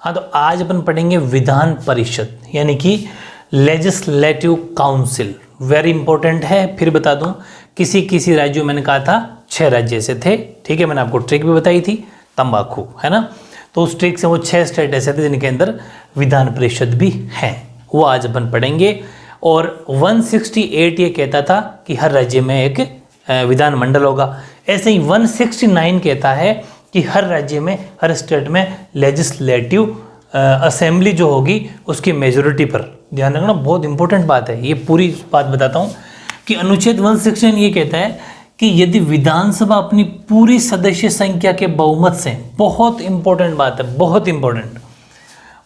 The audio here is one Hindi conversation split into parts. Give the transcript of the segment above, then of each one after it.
हाँ, तो आज अपन पढ़ेंगे विधान परिषद यानी कि लेजिस्लेटिव काउंसिल। वेरी इंपॉर्टेंट है। फिर बता दूं, किसी राज्यों मैंने कहा था 6 राज्य ऐसे थे, ठीक है। मैंने आपको ट्रिक भी बताई थी, तंबाकू, है ना। तो उस ट्रिक से वो 6 स्टेट ऐसे थे जिनके अंदर विधान परिषद भी हैं, वो आज अपन पढ़ेंगे। और 168 ये कहता था कि हर राज्य में एक विधान मंडल होगा। ऐसे ही 169 कहता है कि हर राज्य में, हर स्टेट में लेजिस्लेटिव असेंबली जो होगी उसकी मेजोरिटी पर ध्यान रखना, बहुत इंपॉर्टेंट बात है। ये पूरी बात बताता हूँ कि अनुच्छेद 169 ये कहता है कि यदि विधानसभा अपनी पूरी सदस्य संख्या के बहुमत से, बहुत इंपॉर्टेंट बात है, बहुत इंपॉर्टेंट,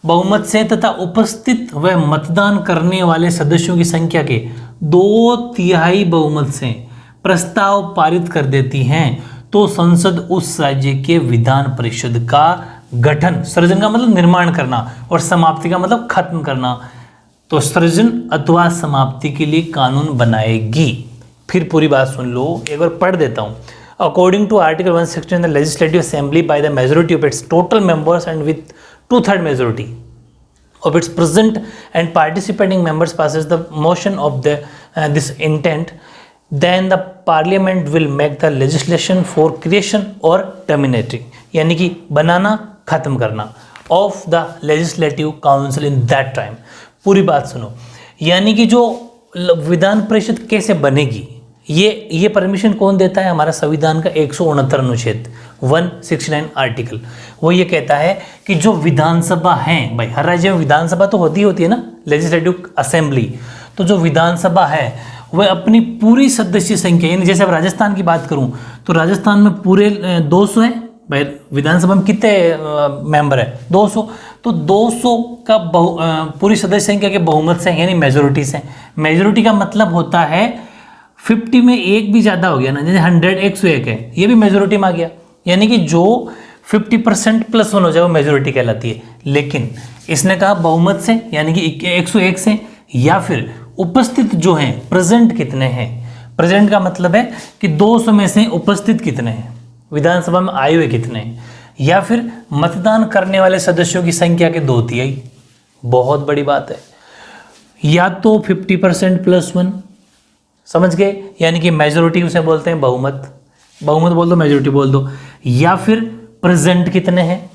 बहुमत से तथा उपस्थित व मतदान करने वाले सदस्यों की संख्या के 2/3 बहुमत से प्रस्ताव पारित कर देती हैं, तो संसद उस राज्य के विधान परिषद का गठन, सृजन का मतलब निर्माण करना और समाप्ति का मतलब खत्म करना, तो सृजन अथवा समाप्ति के लिए कानून बनाएगी। फिर पूरी बात सुन लो, एक बार पढ़ देता हूँ। According to article 116 the legislative assembly by the majority of its total members and with 2/3 majority of its present and participating members passes the motion of this intent, then the parliament will make the legislation for creation or terminating, यानी कि बनाना, खत्म करना, of the legislative council in that time। पूरी बात सुनो, यानी कि जो विधान परिषद कैसे बनेगी, ये परमिशन कौन देता है? हमारा संविधान का 169 अनुच्छेद 169 आर्टिकल, वो ये कहता है कि जो विधानसभा है, भाई हर राज्य में विधानसभा तो होती है ना, लेजिस्लेटिव असेंबली। तो जो विधानसभा है वह अपनी पूरी सदस्य संख्या, यानी जैसे अब राजस्थान की बात करूं तो राजस्थान में पूरे 200 है, भाई विधानसभा में कितने मेंबर है? 200। तो 200 का पूरी सदस्य संख्या के बहुमत से, यानी मेजोरिटी से। मेजोरिटी का मतलब होता है 50 में एक भी ज़्यादा हो गया ना, जैसे 100 101 है, ये भी मेजोरिटी में आ गया, यानी कि जो 50% प्लस 1 हो जाए वो मेजोरिटी कहलाती है। लेकिन इसने कहा बहुमत से, यानी कि 101 से, या फिर उपस्थित जो हैं, प्रेजेंट कितने हैं। प्रेजेंट का मतलब है कि 200 में से उपस्थित कितने हैं, विधानसभा में आए हुए कितने हैं, या फिर मतदान करने वाले सदस्यों की संख्या के 2/3। बहुत बड़ी बात है। या तो 50% प्लस 1, समझ गए, यानी कि मेजोरिटी उसे बोलते हैं बहुमत, बहुमत बोल दो, मेजोरिटी बोल दो। या फिर प्रेजेंट कितने हैं,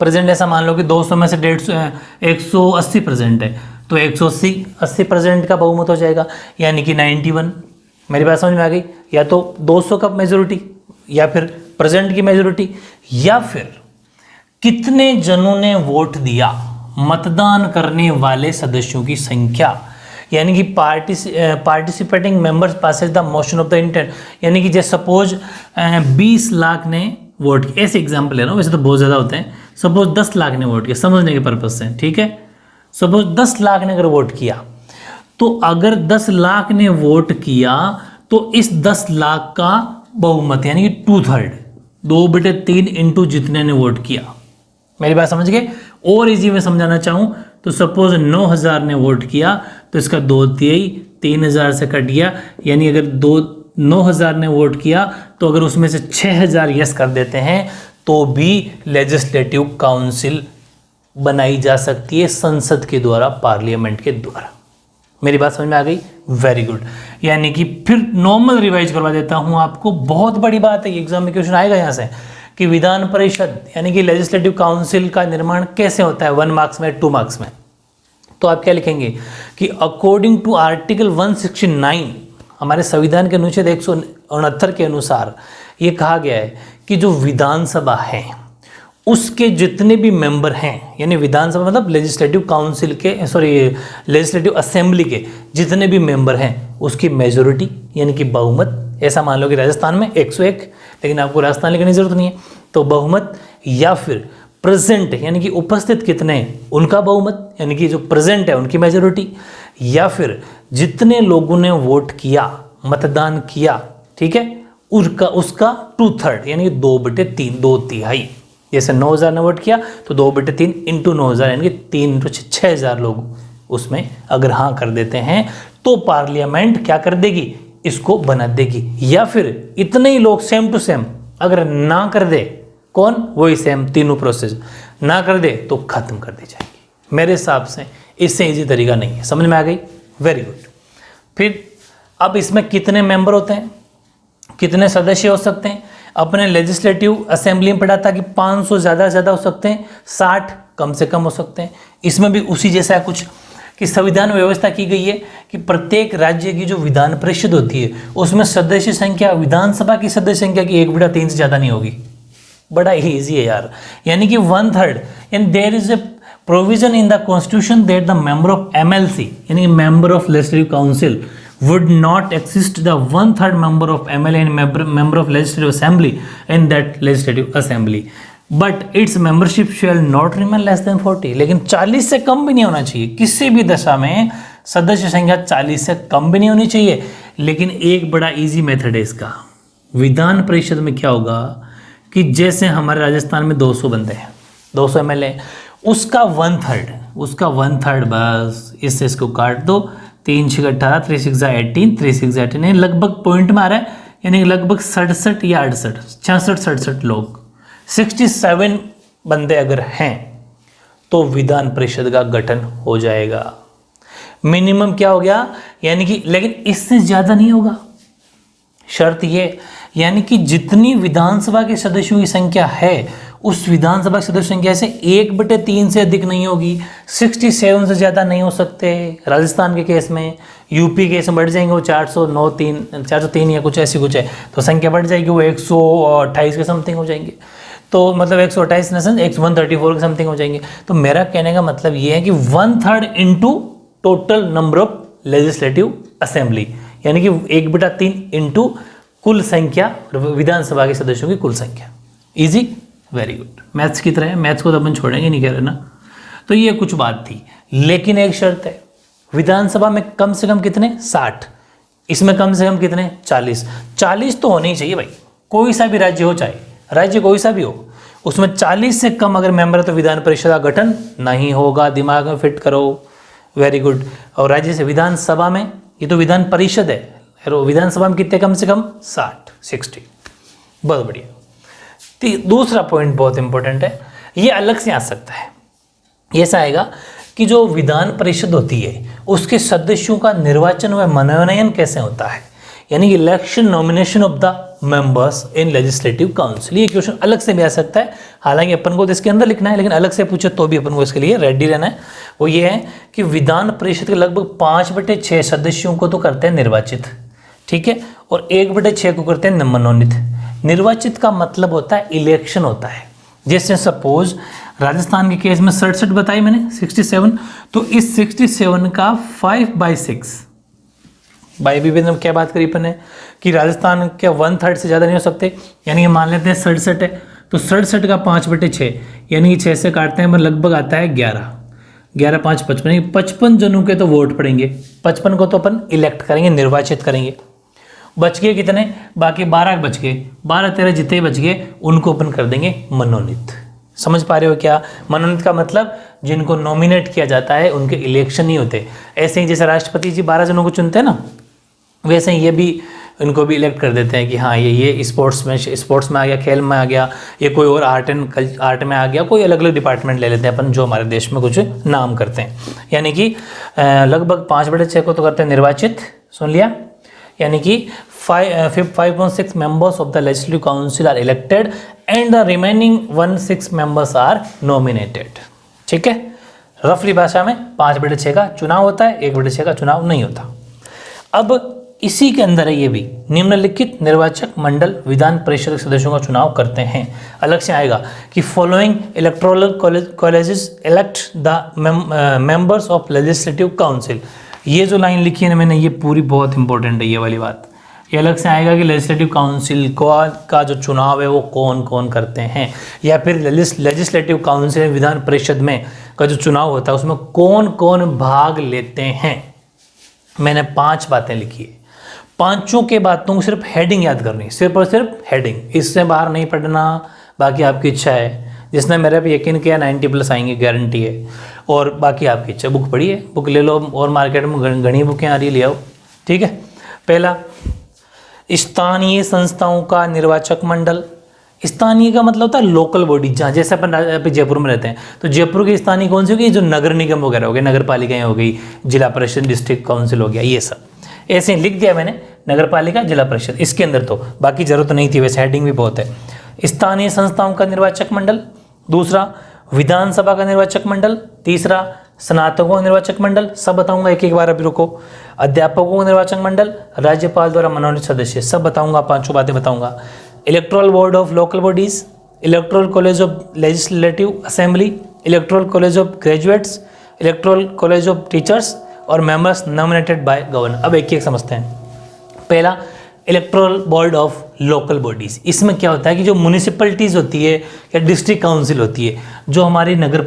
प्रेजेंट ऐसा मान लो कि 200 में से 180 प्रेजेंट है, तो 180 प्रेजेंट का बहुमत हो जाएगा, यानी कि 91। मेरी बात समझ में आ गई? या तो 200 का मेजोरिटी, या फिर प्रेजेंट की मेजोरिटी, या फिर कितने जनों ने वोट दिया, मतदान करने वाले सदस्यों की संख्या, यानी कि participating members Passage the motion of the intent, यानी कि जैसे सपोज 20 लाख ने वोट किया, ऐसे एग्जांपल ले रहा हूँ, वैसे तो बहुत ज़्यादा होते हैं। सपोज 10 लाख ने वोट किया, समझने के पर्पज से, ठीक है। सपोज 10 लाख ने अगर वोट किया, तो अगर 10 लाख ने वोट किया तो इस 10 लाख का बहुमत, यानी कि 2/3, 2/3 इंटू जितने ने वोट किया। मेरी बात समझ गए? और इजी में समझाना चाहूँ तो सपोज 9000 ने वोट किया, तो इसका 2/3 3000 से कट गया, यानी अगर 9000 ने वोट किया तो अगर उसमें से 6000 यस कर देते हैं तो भी लेजिस्लेटिव काउंसिल बनाई जा सकती है संसद के द्वारा, पार्लियामेंट के द्वारा। मेरी बात समझ में आ गई? Very good. यानी कि फिर नॉर्मल रिवाइज करवा देता हूं आपको, बहुत बड़ी बात है, एग्जाम में क्वेश्चन आएगा यहाँ से कि विधान परिषद यानी कि लेजिस्लेटिव काउंसिल का निर्माण कैसे होता है, 1 मार्क्स में, 2 मार्क्स में। तो आप क्या लिखेंगे कि अकॉर्डिंग टू आर्टिकल 169, हमारे संविधान के अनुच्छेद 169 के अनुसार ये कहा गया है कि जो विधानसभा है उसके जितने भी मेंबर हैं, यानी विधानसभा मतलब लेजिस्लेटिव काउंसिल के, लेजिस्लेटिव असेंबली के जितने भी मेंबर हैं उसकी मेजोरिटी, यानी कि बहुमत, ऐसा मान लो कि राजस्थान में 101, लेकिन आपको राजस्थान लिखने की जरूरत नहीं है, तो बहुमत, या फिर प्रेजेंट यानी कि उपस्थित कितने हैं उनका बहुमत, यानी कि जो प्रेजेंट है उनकी मेजोरिटी, या फिर जितने लोगों ने वोट किया, मतदान किया, ठीक है, उसका 2/3 यानी कि 2/3, 2/3। जैसे 9000 ने वोट किया तो 2/3 इंटू 9000, यानी कि 3 इंटू 6000 लोग उसमें अगर हाँ कर देते हैं तो पार्लियामेंट क्या कर देगी, इसको बना देगी। या फिर इतने ही लोग सेम टू सेम अगर ना कर दे, कौन? वही सेम तीनों प्रोसेस, ना कर दे तो खत्म कर दी जाएगी। मेरे हिसाब से इससे इजी तरीका नहीं है। समझ में आ गई? Very good. फिर अब इसमें कितने मेंबर होते हैं, कितने सदस्य हो सकते हैं? अपने लेजिस्लेटिव असेंबली में पढ़ा था कि 500 ज़्यादा से ज़्यादा हो सकते हैं, 60 कम से कम हो सकते हैं। इसमें भी उसी जैसा है कुछ कि संविधान व्यवस्था की गई है कि प्रत्येक राज्य की जो विधान परिषद होती है उसमें सदस्य संख्या विधानसभा की सदस्य संख्या की 1/3 से ज़्यादा नहीं होगी। बड़ा ही ईजी है यार। यानी कि 1/3 and there is a provision in the constitution that the member of MLC यानी member of legislative council would not exist the 1/3 member of MLA and member of legislative assembly in that legislative assembly but its membership shall not remain less than 40। लेकिन 40 से कम भी नहीं होना चाहिए, किसी भी दशा में सदस्य संख्या 40 से कम भी नहीं होनी चाहिए। लेकिन एक बड़ा इजी मेथड है इसका। विधान परिषद में क्या होगा कि जैसे हमारे राजस्थान में 200 बंदे हैं, 200 MLA, उसका 1/3 बस इससे इसको काट दो, 3 6 18, 3 6 18, 3 6 18 लगभग पॉइंट में आ रहा है, यानी लगभग 67 या 68, 66 67 लोग, 67 बंदे अगर हैं तो विधान परिषद का गठन हो जाएगा। मिनिमम क्या हो गया, यानी कि लेकिन इससे ज़्यादा नहीं होगा। शर्त ये, यानी कि जितनी विधानसभा के सदस्यों की संख्या है उस विधानसभा की सदस्य संख्या से 1/3 से अधिक नहीं होगी। 67 से ज़्यादा नहीं हो सकते राजस्थान के केस में। यूपी केस में बढ़ जाएंगे वो 403 या कुछ ऐसी कुछ है, तो संख्या बढ़ जाएगी, वो 128 के समथिंग हो जाएंगे। तो मतलब 128 134 के समथिंग हो जाएंगे। तो मेरा कहने का मतलब ये है कि 1/3 into total number of legislative assembly, यानी कि 1/3 इंटू कुल संख्या विधानसभा के सदस्यों की कुल संख्या। Easy, very good. मैथ्स की तरह है, मैथ्स को तो अपन छोड़ेंगे नहीं, कह रहे ना। तो ये कुछ बात थी, लेकिन एक शर्त है, विधानसभा में कम से कम कितने, 60, इसमें कम से कम कितने, 40 तो होने ही चाहिए भाई। कोई सा भी राज्य हो, चाहे राज्य कोई सा भी हो, उसमें 40 से कम अगर मेंबर है तो विधान परिषद का गठन नहीं होगा। दिमाग में फिट करो, वेरी गुड। और राज्य से विधानसभा में, ये तो विधान परिषद है, विधानसभा में कितने, कम से कम 60 बहुत बढ़िया। दूसरा पॉइंट बहुत इंपॉर्टेंट है, ये अलग से आ सकता है। ये ऐसा आएगा कि जो विधान परिषद होती है उसके सदस्यों का निर्वाचन व मनोनयन कैसे होता है, यानी election nomination of the members in legislative council. ये क्वेश्चन अलग से भी आ सकता है, हालांकि अपन को तो इसके अंदर लिखना है, लेकिन अलग से पूछे तो भी अपन को इसके लिए रेडी रहना है। वो ये है कि विधान परिषद के लगभग 5/6 सदस्यों को तो करते हैं निर्वाचित, ठीक है, और 1/6 को करते हैं मनोनीत। निर्वाचित का मतलब होता है इलेक्शन होता है। जैसे सपोज राजस्थान के केस में 67 बताई मैंने, 67, तो इस 67 का 5/6 बाई भी में क्या बात करी अपन ने कि राजस्थान के 1/3 से ज़्यादा नहीं हो सकते, यानी कि मान लेते हैं 67 है, तो 67 का 5/6 यानी कि 6 से काटते हैं, लगभग आता है 11 5 55, 55 जनों के तो वोट पड़ेंगे, 55 को तो अपन इलेक्ट करेंगे, निर्वाचित करेंगे। बच गए कितने, बाकी 12 बच गए, 12-13 जितने बच गए उनको अपन कर देंगे मनोनीत। समझ पा रहे हो क्या? मनोनीत का मतलब जिनको नॉमिनेट किया जाता है उनके इलेक्शन नहीं होते। ऐसे ही जैसे राष्ट्रपति जी 12 जनों को चुनते हैं ना, वैसे ही ये भी इनको भी इलेक्ट कर देते हैं कि हाँ ये स्पोर्ट्स में आ गया, खेल में आ गया, ये कोई और आर्ट में आ गया, कोई अलग अलग डिपार्टमेंट ले लेते हैं अपन जो हमारे देश में कुछ नाम करते हैं। यानी कि लगभग 5/6 को तो करते हैं निर्वाचित, सुन लिया, यानी कि 5.6 members of the legislative council are elected and the remaining 1/6 members are nominated। ठीक है, रफली भाषा में 5/6 का चुनाव होता है, 1/6 का चुनाव नहीं होता। अब इसी के अंदर है ये भी, निम्नलिखित निर्वाचक मंडल विधान परिषद के सदस्यों का चुनाव करते हैं। अलग से आएगा कि following electoral colleges elect the members of legislative council. ये जो लाइन लिखी है ना मैंने, ये पूरी बहुत इंपॉर्टेंट है ये वाली बात। ये अलग से आएगा कि लेजिस्लेटिव काउंसिल का जो चुनाव है वो कौन कौन करते हैं, या फिर लेजिस्लेटिव काउंसिल विधान परिषद में का जो चुनाव होता है उसमें कौन कौन भाग लेते हैं। मैंने 5 बातें लिखी है, पांचों के बातों को सिर्फ हेडिंग याद करनी, सिर्फ और सिर्फ हेडिंग, इससे बाहर नहीं पढ़ना, बाकी आपकी इच्छा है। जिसने मेरे पे यकीन किया 90+ आएंगे, गारंटी है, और बाकी आपकी इच्छा। बुक पढ़िए, बुक ले लो, और मार्केट में घनी बुकें आ रही, ले आओ, ठीक है। पहला, स्थानीय संस्थाओं का निर्वाचक मंडल, स्थानीय का मतलब होता है लोकल बॉडी, जहाँ जैसे अपन जयपुर में रहते हैं तो जयपुर की स्थानीय कौन सी होगी, जो नगर निगम वगैरह हो गए, नगर पालिकाएं हो गई, जिला परिषद, डिस्ट्रिक्ट काउंसिल हो गया, ये सब ऐसे ही लिख दिया मैंने, नगर पालिका, जिला परिषद इसके अंदर, तो बाकी जरूरत नहीं थी, वैसे हेडिंग भी बहुत है। स्थानीय संस्थाओं का निर्वाचक मंडल, दूसरा विधानसभा का निर्वाचक मंडल, तीसरा स्नातकों का निर्वाचक मंडल, सब बताऊंगा एक एक बार, अभी रुको। अध्यापकों का निर्वाचक मंडल, राज्यपाल द्वारा मनोनीत सदस्य, सब बताऊंगा, पांचों बातें बताऊंगा। Electoral board of local bodies, electoral college of legislative assembly, electoral college of graduates, electoral college of teachers और मेंबर्स नॉमिनेटेड बाय गवर्नर। अब एक एक समझते हैं। पहला, electoral board of local bodies, इसमें क्या होता है कि जो म्यूनिसिपैलिटीज़ होती है या डिस्ट्रिक्ट काउंसिल होती है, जो हमारी नगर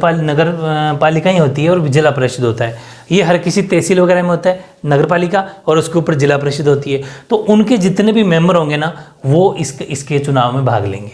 पालिकाएँ होती है और जिला परिषद होता है, ये हर किसी तहसील वगैरह में होता है नगर पालिका, और उसके ऊपर जिला परिषद होती है। तो उनके जितने भी मेंबर होंगे ना, वो इसके चुनाव में भाग लेंगे,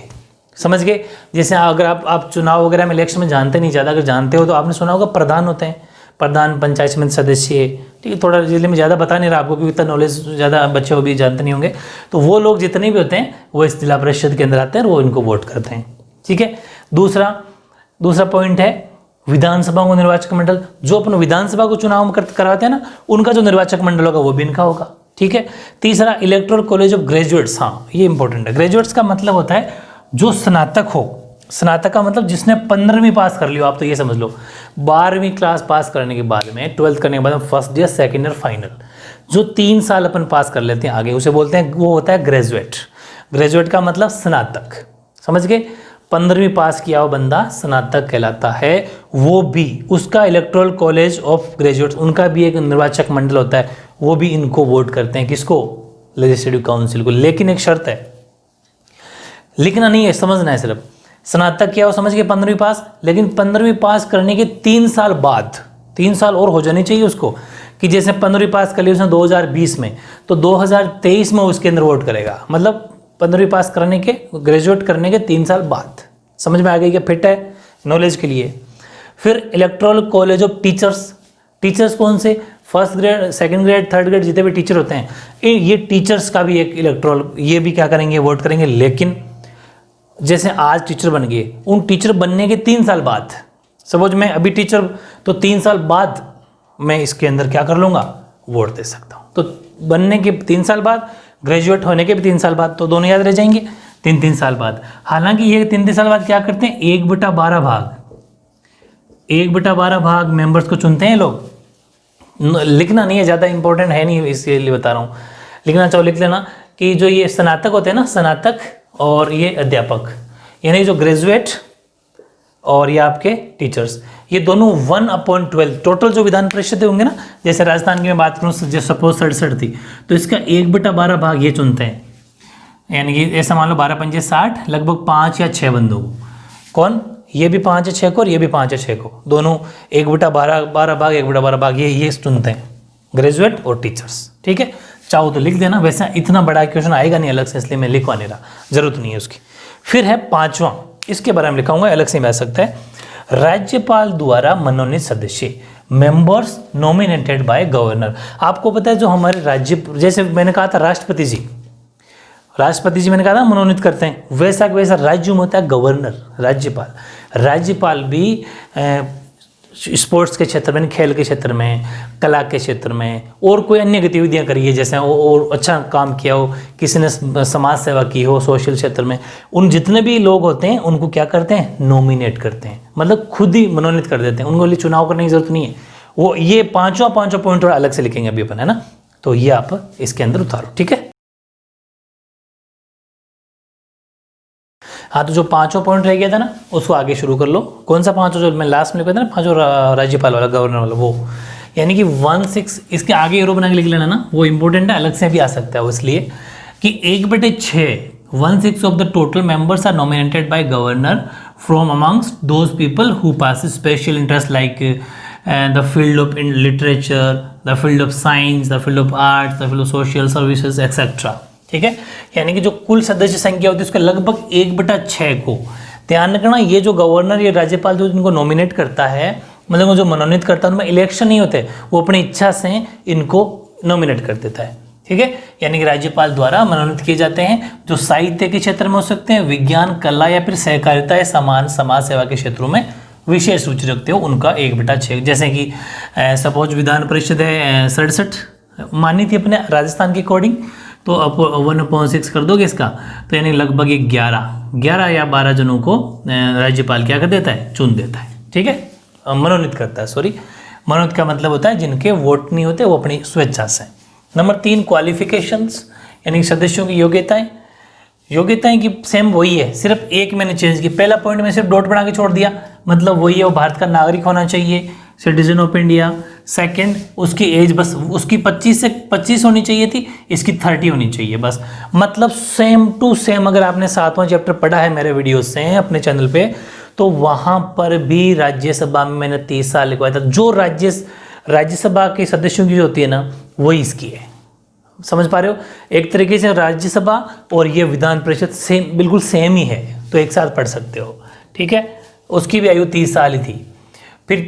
समझ गए। जैसे अगर आप चुनाव वगैरह में इलेक्शन में जानते नहीं ज़्यादा, अगर जानते हो तो आपने सुना होगा प्रधान होते हैं, प्रधान पंचायत समिति सदस्य, ठीक है। थोड़ा जिले में ज़्यादा बता नहीं रहा आपको क्योंकि इतना नॉलेज ज़्यादा बच्चे हो भी जानते नहीं होंगे। तो वो लोग जितने भी होते हैं वो इस जिला परिषद के अंदर आते हैं और वो इनको वोट करते हैं, ठीक है। दूसरा पॉइंट है विधानसभा को निर्वाचक मंडल, जो अपन विधानसभा को चुनाव कराते हैं ना, उनका जो निर्वाचक मंडल होगा वो भी इनका होगा, ठीक है। तीसरा, इलेक्टोरल कॉलेज ऑफ ग्रेजुएट्स, हाँ ये इंपॉर्टेंट है। ग्रेजुएट्स का मतलब होता है जो स्नातक हो, स्नातक का मतलब जिसने 15वीं पास कर लियो, आप तो ये समझ लो 12वीं क्लास पास करने के बाद में, 12th करने के बाद में first year, second year, final, जो 3 साल अपन पास कर लेते हैं आगे, उसे बोलते हैं, वो होता है ग्रेजुएट। ग्रेजुएट का मतलब स्नातक, समझ गए। 15वीं पास किया हुआ बंदा स्नातक कहलाता है। वो भी उसका इलेक्टोरल कॉलेज ऑफ ग्रेजुएट्स, उनका भी एक निर्वाचक मंडल होता है, वो भी इनको वोट करते हैं, किसको, लेजिस्लेटिव काउंसिल को। लेकिन एक शर्त है, लिखना नहीं है, समझना है सिर्फ। स्नातक किया हो, समझ गए, 15वीं पास, लेकिन 15वीं पास करने के 3 साल बाद, 3 साल और हो जानी चाहिए उसको, कि जैसे 15वीं पास कर ली उसने 2020 में, तो 2023 में उसके अंदर वोट करेगा, मतलब 15वीं पास करने के, ग्रेजुएट करने के 3 साल बाद। समझ में आ गई क्या, फिट है नॉलेज के लिए। फिर electoral college of teachers, teachers कौन से, first grade, second grade, third grade, जितने भी टीचर होते हैं, ये टीचर्स का भी एक इलेक्टोरल, ये भी क्या करेंगे, वोट करेंगे। लेकिन जैसे आज टीचर बन गए, उन टीचर बनने के 3 साल बाद, समझ में, अभी टीचर तो 3 साल बाद मैं इसके अंदर क्या कर लूँगा, वोट दे सकता हूँ। तो बनने के 3 साल बाद, ग्रेजुएट होने के भी 3 साल बाद, तो दोनों याद रह जाएंगे, 3-3 साल बाद। हालांकि ये 3-3 साल बाद क्या करते हैं, 1/12 भाग, 1/12 भाग मेंबर्स को चुनते हैं लोग। लिखना नहीं है, ज़्यादा इंपॉर्टेंट है नहीं, इसके लिए बता रहा हूँ। लिखना चाहो लिख लेना कि जो ये स्नातक होते हैं ना, स्नातक और ये अध्यापक, यानी जो ग्रेजुएट और ये आपके टीचर्स, ये दोनों 1/12 टोटल जो विधान परिषद होंगे ना, जैसे राजस्थान की मैं बात करूँ, जैसे सपोज 67 थी, तो इसका 1/12 भाग ये चुनते हैं, यानी कि ऐसा मान लो 12×5 = 60, लगभग 5 या 6 बंदों को। कौन, ये भी 5 या 6 को और ये भी 5 या 6 को, दोनों 1/12 भाग 1/12 भाग ये चुनते हैं, ग्रेजुएट और टीचर्स, ठीक है। चाहो तो लिख देना, वैसे इतना बड़ा क्वेश्चन आएगा नहीं अलग से, इसलिए मैं लिखवा नहीं रहा, जरूरत नहीं है उसकी। फिर है 5वां, इसके बारे में लिखाऊंगा, अलग से मिल सकता है। राज्यपाल द्वारा मनोनीत सदस्य, मेंबर्स नॉमिनेटेड बाय गवर्नर। आपको पता है जो हमारे राज्य, जैसे मैंने कहा था राष्ट्रपति जी मैंने कहा था मनोनीत करते हैं, वैसा राज्य में होता है गवर्नर, राज्यपाल भी स्पोर्ट्स के क्षेत्र में, खेल के क्षेत्र में, कला के क्षेत्र में, और कोई अन्य गतिविधियां करी है, जैसे और अच्छा काम किया हो, किसी ने समाज सेवा की हो सोशल क्षेत्र में, उन जितने भी लोग होते हैं उनको क्या करते हैं, नॉमिनेट करते हैं, मतलब खुद ही मनोनीत कर देते हैं, उनको लिए चुनाव करने की जरूरत नहीं है। वो ये पांचों पॉइंट और अलग से लिखेंगे अभी अपन, है ना। तो ये आप इसके अंदर उतारो, ठीक है। हाँ, तो जो 5वां पॉइंट रह गया था ना, उसको आगे शुरू कर लो। कौन सा 5वां, जो मैं लास्ट में लिखा था ना, 5वां राज्यपाल वाला, गवर्नर वाला, वो यानी कि 1/6, इसके आगे एरो बना के लिख लेना ना, वो इंपॉर्टेंट है, अलग से भी आ सकता है वो, इसलिए कि 1/6, 1/6 of the total members are nominated by governor from amongst those people who pass special interest like the field of literature, the field of science, the field of arts, the field of social services etcetera, ठीक है। यानी कि जो कुल सदस्य संख्या होती है उसका लगभग 1/6 को ध्यान रखना। ये जो गवर्नर, ये राज्यपाल जो इनको नॉमिनेट करता है, मतलब जो मनोनीत करता है, उनमें इलेक्शन नहीं होते, वो अपनी इच्छा से इनको नॉमिनेट कर देता है, ठीक है, यानी कि राज्यपाल द्वारा मनोनीत किए जाते हैं, जो साहित्य के क्षेत्र में हो सकते हैं, विज्ञान, कला या फिर सहकारिता या समान समाज सेवा के क्षेत्रों में विशेष रुचि रखते हो, उनका 1/6। जैसे कि सपोज विधान परिषद है 67 मानी थी अपने राजस्थान के अकॉर्डिंग, तो अब 1/6 कर दोगे इसका, तो यानी लगभग 11 या 12 जनों को राज्यपाल क्या कर देता है, चुन देता है। ठीक है, मनोनीत करता है, सॉरी, मनोनीत का मतलब होता है जिनके वोट नहीं होते, वो अपनी स्वेच्छा से। नंबर 3 क्वालिफिकेशंस, यानी सदस्यों की योग्यताएं की सेम वही है, सिर्फ एक मैंने चेंज की। पहला पॉइंट में सिर्फ डॉट बना के छोड़ दिया, मतलब वही है, वो भारत का नागरिक होना चाहिए, सिटीजन ऑफ इंडिया। सेकंड, उसकी एज बस उसकी 25 से 25 होनी चाहिए थी, इसकी 30 होनी चाहिए बस, मतलब सेम टू सेम। अगर आपने 7वां चैप्टर पढ़ा है मेरे वीडियो से अपने चैनल पे, तो वहाँ पर भी राज्यसभा में मैंने 30 साल लिखवाया था। जो राज्यसभा के सदस्यों की जो होती है ना, वही इसकी है। समझ पा रहे हो, एक तरीके से राज्यसभा और ये विधान परिषद सेम, बिल्कुल सेम ही है, तो एक साथ पढ़ सकते हो। ठीक है, उसकी भी आयु 30 साल ही थी। फिर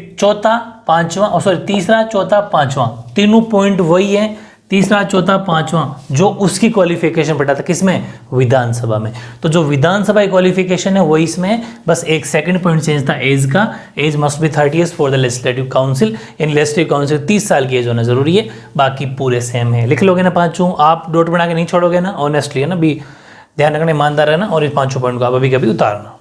तीसरा, चौथा, पांचवा, तीनों पॉइंट वही है, तीसरा, चौथा, पांचवा, जो उसकी क्वालिफिकेशन पढ़ा था किसमें, विधानसभा में। तो जो विधानसभा की क्वालिफिकेशन है वही इसमें है, बस एक सेकंड पॉइंट चेंज था एज का। Age must be 30 years for the legislative council, in legislative council 30 साल की एज होना जरूरी है, बाकी पूरे सेम है। लिख लोगे ना पांचों, आप डॉट बना के नहीं छोड़ोगे ना, ऑनेस्टली है ना, भी ध्यान रखना, ईमानदार है ना, और इस पांचों पॉइंट को आप अभी कभी उतारना।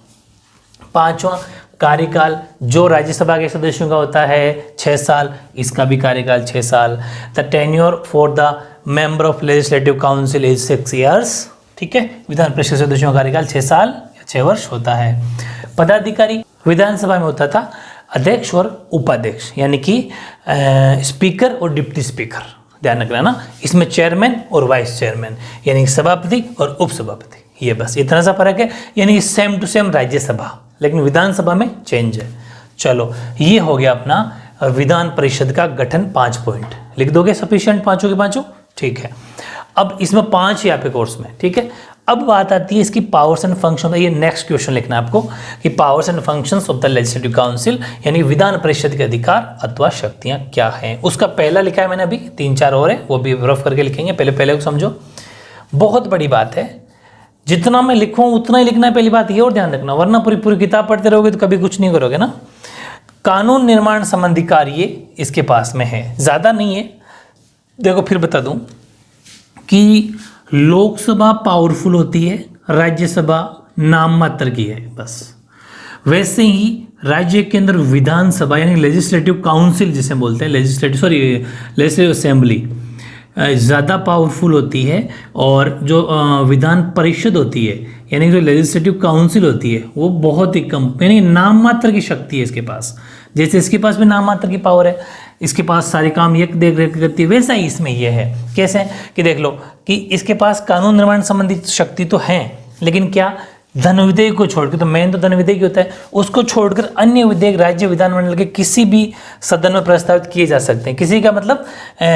पांचवा, कार्यकाल जो राज्यसभा के सदस्यों का होता है 6 साल, इसका भी कार्यकाल 6 साल। The tenure for the member of legislative council is 6 years. ठीक है, विधान परिषद सदस्यों का कार्यकाल 6 साल या 6 वर्ष होता है। पदाधिकारी विधानसभा में होता था अध्यक्ष और उपाध्यक्ष, यानी कि स्पीकर और डिप्टी स्पीकर, ध्यान रखना ना, इसमें चेयरमैन और वाइस चेयरमैन, यानी सभापति और उपसभापति, ये बस इतना सा फर्क है, यानी सेम टू सेम राज्यसभा, लेकिन विधानसभा में चेंज है। चलो, ये हो गया अपना विधान परिषद का गठन, 5 पॉइंट लिख दोगे, सफिशिएंट पांचों के पांचों। ठीक है, अब इसमें 5 यहाँ पे कोर्स में। ठीक है, अब बात आती है इसकी पावर्स एंड फंक्शन। ये नेक्स्ट क्वेश्चन लिखना है आपको कि powers and functions of the legislative council, यानी विधान परिषद के अधिकार अथवा शक्तियां क्या हैं। उसका पहला लिखा है मैंने, अभी 3-4 और है, वो भी रफ करके लिखेंगे, पहले को समझो। बहुत बड़ी बात है, जितना मैं लिखूं उतना ही लिखना है, पहली बात ये और ध्यान रखना, वरना पूरी किताब पढ़ते रहोगे तो कभी कुछ नहीं करोगे ना। कानून निर्माण संबंधी कार्य इसके पास में है, ज़्यादा नहीं है। देखो फिर बता दूं कि लोकसभा पावरफुल होती है, राज्यसभा नाम मात्र की है बस। वैसे ही राज्य के अंदर विधानसभा यानी लेजिस्लेटिव काउंसिल जिसे बोलते हैं, लेजिस्लेटिव असेंबली ज़्यादा पावरफुल होती है, और जो विधान परिषद होती है यानी जो लेजिस्लेटिव काउंसिल होती है वो बहुत ही कम, यानी नाम मात्र की शक्ति है इसके पास। जैसे इसके पास भी नाम मात्र की पावर है, इसके पास सारे काम ये देख रेख करती है, वैसा ही इसमें ये है। कैसे कि देख लो कि इसके पास कानून निर्माण संबंधी शक्ति तो है, लेकिन क्या धन विधेयक को छोड़कर, तो मेन तो धन विधेयक होता है, उसको छोड़कर अन्य विधेयक राज्य विधानमंडल के किसी भी सदन में प्रस्तावित किए जा सकते हैं। किसी का मतलब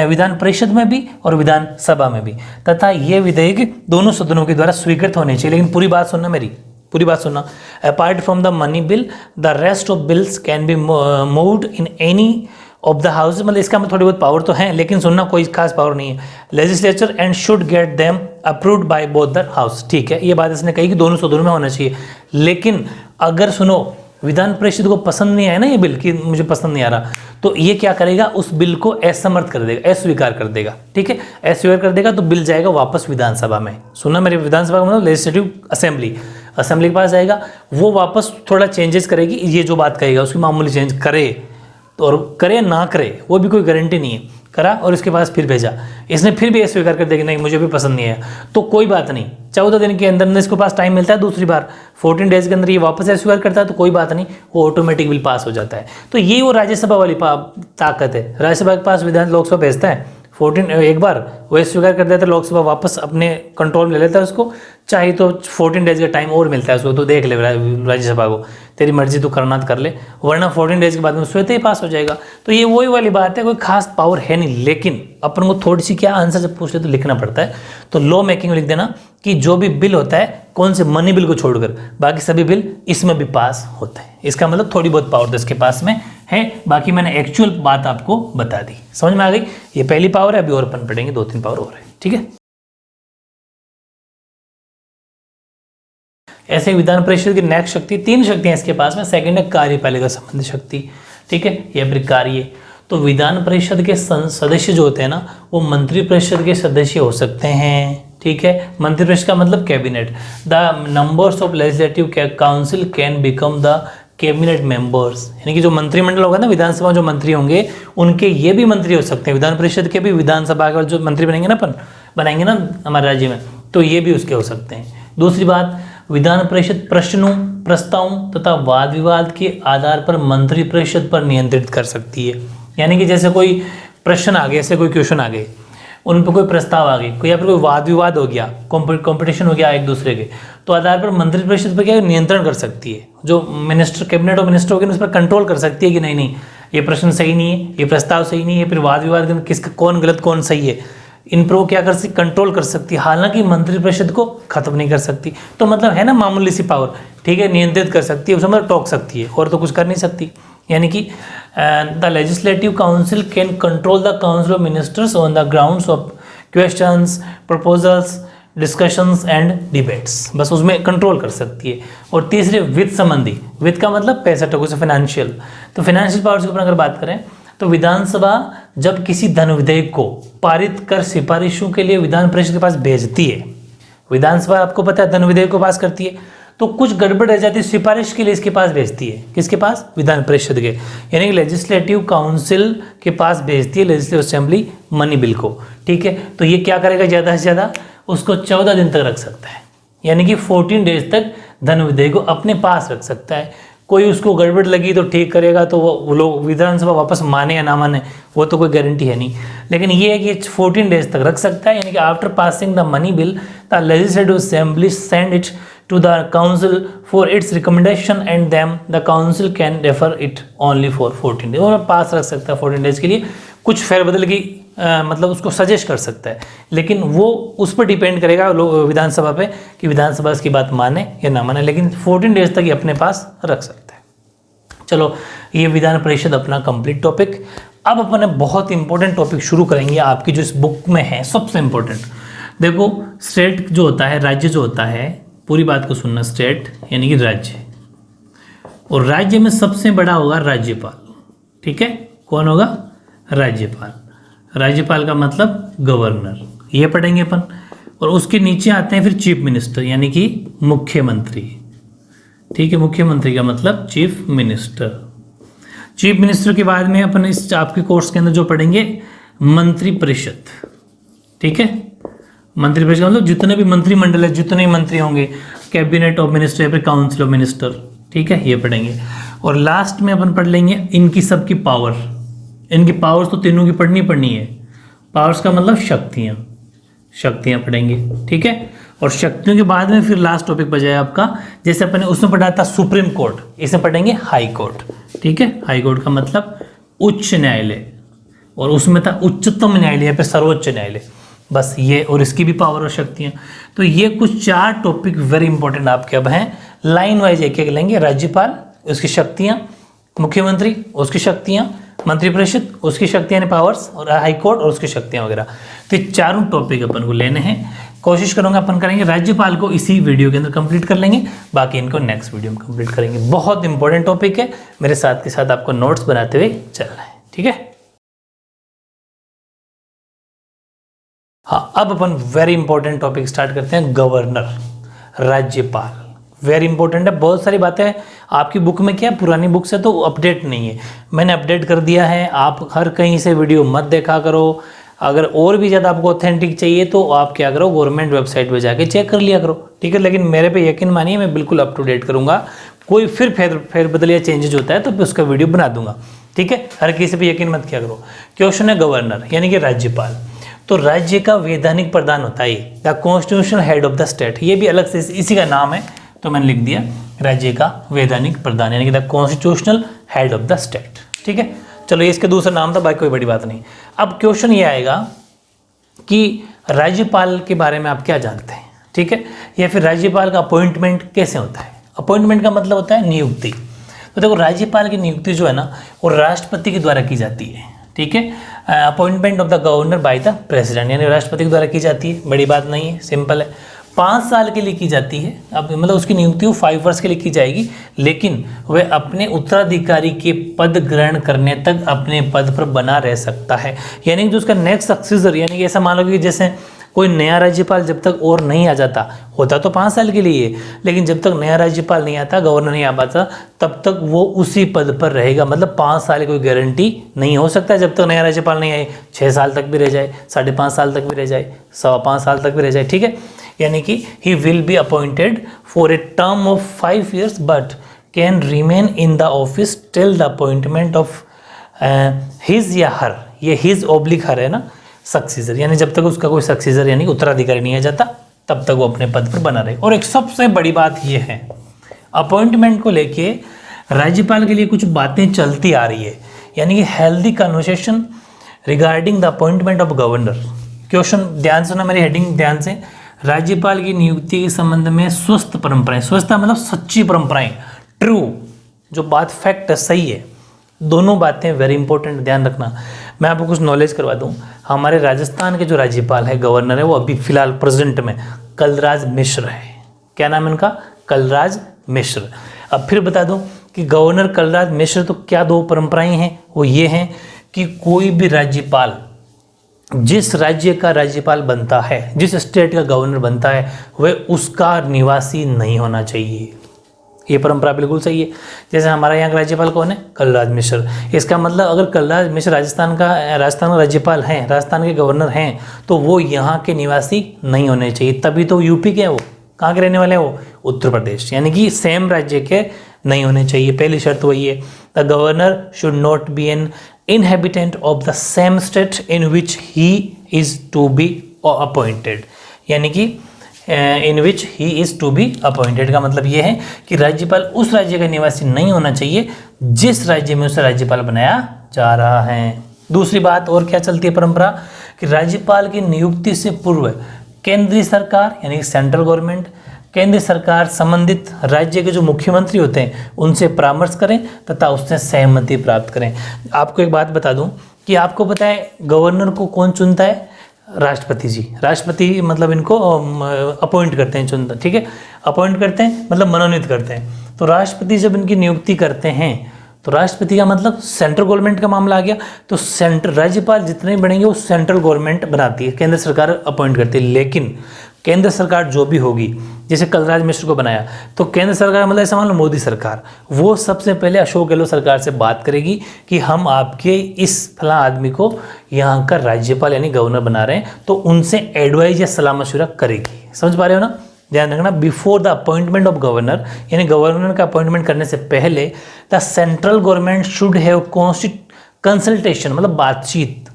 विधान परिषद में भी और विधान सभा में भी, तथा ये विधेयक दोनों सदनों के द्वारा स्वीकृत होने चाहिए। लेकिन पूरी बात सुनना, मेरी पूरी बात सुनना। Apart from the money bill the rest of bills can be moved in any of the house, मतलब इसका में थोड़ी बहुत पावर तो है, लेकिन सुनना कोई खास पावर नहीं है। Legislature and should get them approved by both the house. ठीक है, ये बात इसने कही कि दोनों सदनों में होना चाहिए, लेकिन अगर सुनो विधान परिषद को पसंद नहीं आया ना ये बिल, कि मुझे पसंद नहीं आ रहा, तो ये क्या करेगा, उस बिल को असमर्थ कर देगा, अस्वीकार कर देगा। ठीक है, अस्वीकार कर देगा तो बिल जाएगा वापस विधानसभा में। सुना मेरे, विधानसभा का मतलब लेजिस्लेटिव असेंबली के पास जाएगा, वो वापस थोड़ा चेंजेस करेगी, ये जो बात कहेगा उसकी मामूली चेंज करे तो, और करे ना करे वो भी कोई गारंटी नहीं है। करा और इसके पास फिर भेजा, इसने फिर भी स्वीकार कर दिया कि नहीं मुझे भी पसंद नहीं है, तो कोई बात नहीं, 14 दिन के अंदर इसके पास टाइम मिलता है, दूसरी बार 14 डेज के अंदर ये वापस स्वीकार करता है तो कोई बात नहीं, वो ऑटोमेटिक बिल पास हो जाता है। तो ये वो राज्यसभा वाली ताकत है। राज्यसभा के पास विधान लोकसभा भेजता है, 14 एक बार वो स्वीकार कर देता है, लोकसभा वापस अपने कंट्रोल में ले लेता है उसको, चाहे तो 14 डेज का टाइम और मिलता है उसको, तो देख ले राज्यसभा को, तेरी मर्जी तो करना तो कर ले, वरना 14 डेज के बाद में स्वतः ही पास हो जाएगा। तो ये वही वाली बात है, कोई खास पावर है नहीं, लेकिन अपन को थोड़ी सी क्या आंसर जब पूछ ले तो लिखना पड़ता है। तो लॉ मेकिंग में लिख देना कि जो भी बिल होता है, कौन से मनी बिल को छोड़कर बाकी सभी बिल इसमें भी पास होते हैं। इसका मतलब थोड़ी बहुत पावर तो इसके पास में है। बाकी मैंने एक्चुअल बात आपको बता दी, समझ में आ गई। ये पहली पावर है, अभी और अपन पढ़ेंगे 2-3 पावर और है, ठीक है। ऐसे विधान परिषद की नेक्स्ट शक्ति, 3 शक्तियां इसके पास में। सेकंड है कार्यपालिका संबंधी शक्ति, ठीक है, या फिर कार्य। तो विधान परिषद के सदस्य जो होते हैं ना, वो मंत्री परिषद के सदस्य हो सकते हैं, ठीक है। मंत्री परिषद का मतलब cabinet. The numbers of legislative council can become the cabinet members, यानी कि जो मंत्रिमंडल होगा ना, विधानसभा जो मंत्री होंगे उनके ये भी मंत्री हो सकते हैं। विधान परिषद के भी विधानसभा के जो मंत्री बनेंगे ना, अपन बनाएंगे ना हमारे राज्य में, तो ये भी उसके हो सकते हैं। दूसरी बात, विधान परिषद प्रश्नों, प्रस्तावों तथा वाद विवाद के आधार पर मंत्री परिषद पर नियंत्रित कर सकती है। यानी कि जैसे कोई प्रश्न आ गए, ऐसे कोई क्वेश्चन आ गए, उन पर कोई प्रस्ताव आ गई, कोई या फिर कोई वाद विवाद हो गया, कंपटीशन हो गया एक दूसरे के, तो आधार पर मंत्री परिषद पर क्या नियंत्रण कर सकती है। जो मिनिस्टर, कैबिनेट और मिनिस्टर होगी, उस पर कंट्रोल कर सकती है कि नहीं नहीं ये प्रश्न सही नहीं है, ये प्रस्ताव सही नहीं है, फिर वाद विवाद किसका कौन गलत कौन सही है, इन पर वो क्या कर सकती, कंट्रोल कर सकती है। हालांकि मंत्री परिषद को खत्म नहीं कर सकती। तो मतलब है ना मामूली सी पावर, ठीक है, नियंत्रित कर सकती है, उसमें मतलब टोक सकती है, और तो कुछ कर नहीं सकती। यानी कि the legislative council can control the council of ministers on the grounds of questions, proposals, discussions and debates, बस उसमें कंट्रोल कर सकती है। और तीसरे, वित्त संबंधी, वित्त का मतलब पैसा टको से फाइनेंशियल। तो फाइनेंशियल पावर्स के ऊपर अगर बात करें तो विधानसभा जब किसी धन विधेयक को पारित कर सिफारिशों के लिए विधान परिषद के पास भेजती है, विधानसभा आपको पता है धन विधेयक को पास करती है, तो कुछ गड़बड़ रह जाती है, सिफारिश के लिए इसके पास भेजती है, किसके पास, विधान परिषद के, यानी कि लेजिस्लेटिव काउंसिल के पास भेजती है, लेजिस्लेटिव असेंबली मनी बिल को, ठीक है। तो ये क्या करेगा, ज़्यादा से ज़्यादा उसको 14 दिन तक रख सकता है, यानी कि 14 डेज तक धन विधेयक को अपने पास रख सकता है। कोई उसको गड़बड़ लगी तो ठीक करेगा, तो वो लोग विधानसभा वापस माने या ना माने वो तो कोई गारंटी है नहीं, लेकिन ये है कि 14 डेज तक रख सकता है। यानी कि after passing the money bill the legislative assembly send it to the council for its recommendation and them the council can refer it only for 14 days. वो पास रख सकता है 14 डेज के लिए, कुछ फेरबदल की मतलब उसको सजेस्ट कर सकता है, लेकिन वो उस पर डिपेंड करेगा विधानसभा पे कि विधानसभा इसकी बात माने या ना माने, लेकिन 14 डेज तक ये अपने पास रख सकता है। चलो, ये विधान परिषद अपना कंप्लीट टॉपिक। अब अपन बहुत इंपॉर्टेंट टॉपिक शुरू करेंगे आपकी जो इस बुक में है, सबसे इंपॉर्टेंट। देखो, स्टेट जो होता है, राज्य जो होता है, पूरी बात को सुनना, स्टेट यानी कि राज्य, और राज्य में सबसे बड़ा होगा राज्यपाल, ठीक है। कौन होगा, राज्यपाल। राज्यपाल का मतलब गवर्नर, ये पढ़ेंगे अपन। और उसके नीचे आते हैं फिर चीफ मिनिस्टर यानी कि मुख्यमंत्री, ठीक है। मुख्यमंत्री का मतलब चीफ मिनिस्टर। चीफ मिनिस्टर के बाद में अपन इस आपके कोर्स के अंदर जो पढ़ेंगे, मंत्री परिषद, ठीक है। मंत्री परिषद मतलब जितने भी मंत्रिमंडल है, जितने मंत्री होंगे, कैबिनेट ऑफ मिनिस्टर या फिर काउंसिल ऑफ मिनिस्टर, ठीक है, ये पढ़ेंगे। और लास्ट में अपन पढ़ लेंगे इनकी सबकी पावर। इनकी पावर्स तो तीनों की पढ़नी है। पावर्स का मतलब शक्तियाँ, शक्तियाँ पढ़ेंगे, ठीक है। और शक्तियों के बाद में फिर लास्ट टॉपिक बजाय आपका, जैसे अपने उसमें पढ़ा था सुप्रीम कोर्ट, इसमें पढ़ेंगे हाई कोर्ट, ठीक है। हाई कोर्ट का मतलब उच्च न्यायालय, और उसमें था उच्चतम न्यायालय या फिर सर्वोच्च न्यायालय, बस ये। और इसकी भी पावर और शक्तियाँ। तो ये कुछ 4 टॉपिक वेरी इंपॉर्टेंट आपके अब हैं, लाइन वाइज एक एक लेंगे। राज्यपाल, उसकी शक्तियाँ, मुख्यमंत्री, उसकी शक्तियाँ, मंत्रिपरिषद, उसकी शक्तियाँ यानी पावर्स, और हाई कोर्ट और उसकी शक्तियाँ वगैरह। तो ये चारों टॉपिक अपन को लेने हैं। कोशिश करूँगा अपन करेंगे राज्यपाल को इसी वीडियो के अंदर कंप्लीट कर लेंगे, बाकी इनको नेक्स्ट वीडियो में कंप्लीट करेंगे। बहुत इंपॉर्टेंट टॉपिक है, मेरे साथ के साथ आपको नोट्स बनाते हुए चलना है, ठीक है। हाँ, अब अपन वेरी इंपॉर्टेंट टॉपिक स्टार्ट करते हैं, गवर्नर, राज्यपाल। वेरी इंपॉर्टेंट है, बहुत सारी बातें आपकी बुक में क्या पुरानी बुक से तो अपडेट नहीं है, मैंने अपडेट कर दिया है। आप हर कहीं से वीडियो मत देखा करो। अगर और भी ज़्यादा आपको ऑथेंटिक चाहिए तो आप क्या करो, गवर्नमेंट वेबसाइट पे जाके चेक कर लिया करो, ठीक है। लेकिन मेरे पे यकीन मानिए, मैं बिल्कुल अप टू डेट करूँगा। कोई फिर फेरबदल या चेंजेज होता है तो फिर उसका वीडियो बना दूंगा, ठीक है। हर किसी पे यकीन मत किया करो। क्वेश्चन है गवर्नर यानी कि राज्यपाल। तो राज्य का वैधानिक प्रधान होता है the constitutional head of the state, ये भी अलग से इसी का नाम है, तो मैंने लिख दिया राज्य का वैधानिक प्रधान यानी कि the constitutional head of the state, ठीक है। चलो, ये इसका दूसरा नाम था, बाकी कोई बड़ी बात नहीं। अब क्वेश्चन ये आएगा कि राज्यपाल के बारे में आप क्या जानते हैं, ठीक है, या फिर राज्यपाल का अपॉइंटमेंट कैसे होता है। अपॉइंटमेंट का मतलब होता है नियुक्ति। तो देखो राज्यपाल की नियुक्ति जो है ना वो राष्ट्रपति के द्वारा की जाती है, ठीक है। Appointment of the governor by the president, यानी राष्ट्रपति के द्वारा की जाती है, बड़ी बात नहीं है, सिंपल है। 5 साल के लिए की जाती है, अब मतलब उसकी नियुक्ति वो 5 वर्ष के लिए की जाएगी, लेकिन वह अपने उत्तराधिकारी के पद ग्रहण करने तक अपने पद पर बना रह सकता है। यानी कि जो उसका नेक्स्ट सक्सेसर, यानी कि ऐसा मान लो कि जैसे कोई नया राज्यपाल जब तक और नहीं आ जाता, होता तो 5 साल के लिए, लेकिन जब तक नया राज्यपाल नहीं आता, गवर्नर नहीं आ पाता, तब तक वो उसी पद पर रहेगा। मतलब 5 साल की कोई गारंटी नहीं हो सकता जब तक नया राज्यपाल नहीं आए, 6 साल तक भी रह जाए, 5.5 साल तक भी रह जाए, 5.25 साल तक भी रह जाए, ठीक है। यानी कि he will be appointed for a term of 5 years but can remain in the office till the appointment of his या हर, ये हिज ऑब्लिक हर है ना, सक्सेसर, यानी जब तक उसका कोई सक्सेसर यानी उत्तराधिकारी नहीं आ जाता तब तक वो अपने पद पर बना रहे। और एक सबसे बड़ी बात ये है, अपॉइंटमेंट को लेके राज्यपाल के लिए कुछ बातें चलती आ रही है, यानी कि healthy conversation regarding the appointment of governor. Question ध्यान सुना, मेरी हेडिंग ध्यान से, राज्यपाल की नियुक्ति के संबंध में स्वस्थ परंपराएं, स्वस्थ मतलब सच्ची परंपराएं, ट्रू, जो बात फैक्ट है, सही है, दोनों बातें वेरी इंपॉर्टेंट, ध्यान रखना। मैं आपको कुछ नॉलेज करवा दूं, हमारे राजस्थान के जो राज्यपाल है, गवर्नर है, वो अभी फिलहाल प्रेजेंट में कलराज मिश्र है। क्या नाम है उनका? कलराज मिश्र। अब फिर बता दूं कि गवर्नर कलराज मिश्र, तो क्या 2 परंपराएं हैं, वो ये हैं कि कोई भी राज्यपाल जिस राज्य का राज्यपाल बनता है, जिस स्टेट का गवर्नर बनता है, वह उसका निवासी नहीं होना चाहिए। ये परंपरा बिल्कुल सही है। जैसे हमारा यहाँ का राज्यपाल कौन है? कलराज मिश्र। इसका मतलब अगर कलराज मिश्र राजस्थान का राज्यपाल हैं, राजस्थान के गवर्नर हैं, तो वो यहाँ के निवासी नहीं होने चाहिए। तभी तो यूपी के हैं, वो कहाँ के रहने वाले हैं? वो उत्तर प्रदेश, यानी कि सेम राज्य के नहीं होने चाहिए। पहली शर्त वही है, the governor should not be an inhabitant of the same state in which he is to be appointed, यानी कि in which he is to be appointed का मतलब ये है कि राज्यपाल उस राज्य का निवासी नहीं होना चाहिए जिस राज्य में उसे राज्यपाल बनाया जा रहा है। दूसरी बात और क्या चलती है परंपरा, कि राज्यपाल की नियुक्ति से पूर्व केंद्रीय सरकार यानी कि सेंट्रल गवर्नमेंट, केंद्र सरकार संबंधित राज्य के जो मुख्यमंत्री होते हैं उनसे परामर्श करें तथा उससे सहमति प्राप्त करें। आपको एक बात बता दूं कि आपको पता है गवर्नर को कौन चुनता है? राष्ट्रपति जी। राष्ट्रपति मतलब इनको अपॉइंट करते हैं, चुनता, ठीक है, अपॉइंट करते हैं मतलब मनोनीत करते हैं। तो राष्ट्रपति जब इनकी नियुक्ति करते हैं तो राष्ट्रपति का मतलब सेंट्रल गवर्नमेंट का मामला आ गया। तो सेंट्रल राज्यपाल जितने बनेंगे वो सेंट्रल गवर्नमेंट बनाती है, केंद्र सरकार अपॉइंट करती है। लेकिन केंद्र सरकार जो भी होगी, जैसे कलराज मिश्र को बनाया, तो केंद्र सरकार मतलब ऐसा मान लो मोदी सरकार, वो सबसे पहले अशोक गहलोत सरकार से बात करेगी कि हम आपके इस फला आदमी को यहाँ का राज्यपाल यानी गवर्नर बना रहे हैं, तो उनसे एडवाइज या सलाह मशवरा करेगी। समझ पा रहे हो ना? ध्यान रखना, before the appointment of governor, यानी गवर्नर का अपॉइंटमेंट करने से पहले the central government should have consultation मतलब बातचीत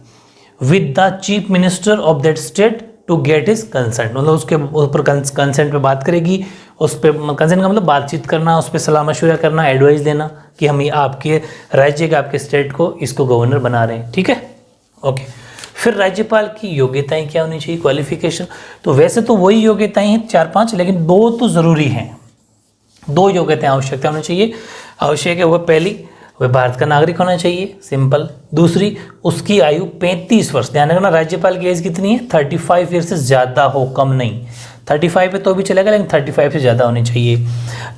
with the chief minister of that state to get is consent, मतलब उसके ऊपर कंसेंट पे बात करेगी। उस पर कंसेंट का मतलब बातचीत करना, उस पर सलाह मशवरा करना, एडवाइस देना कि हम ये आपके राज्य का, आपके स्टेट को इसको गवर्नर बना रहे हैं, ठीक है, ओके। फिर राज्यपाल की योग्यताएं क्या होनी चाहिए, क्वालिफिकेशन, तो वैसे तो वही योग्यताएं हैं 4-5, लेकिन 2 तो ज़रूरी हैं। 2 योग्यताएं आवश्यकता होनी चाहिए, आवश्यक है। वह पहली, वह भारत का नागरिक होना चाहिए, सिंपल। दूसरी, उसकी आयु 35 वर्ष, ध्यान रखना राज्यपाल की एज कितनी है? 35 ईयर से ज़्यादा हो, कम नहीं। 35 पे तो भी चलेगा, लेकिन 35 से ज़्यादा होनी चाहिए।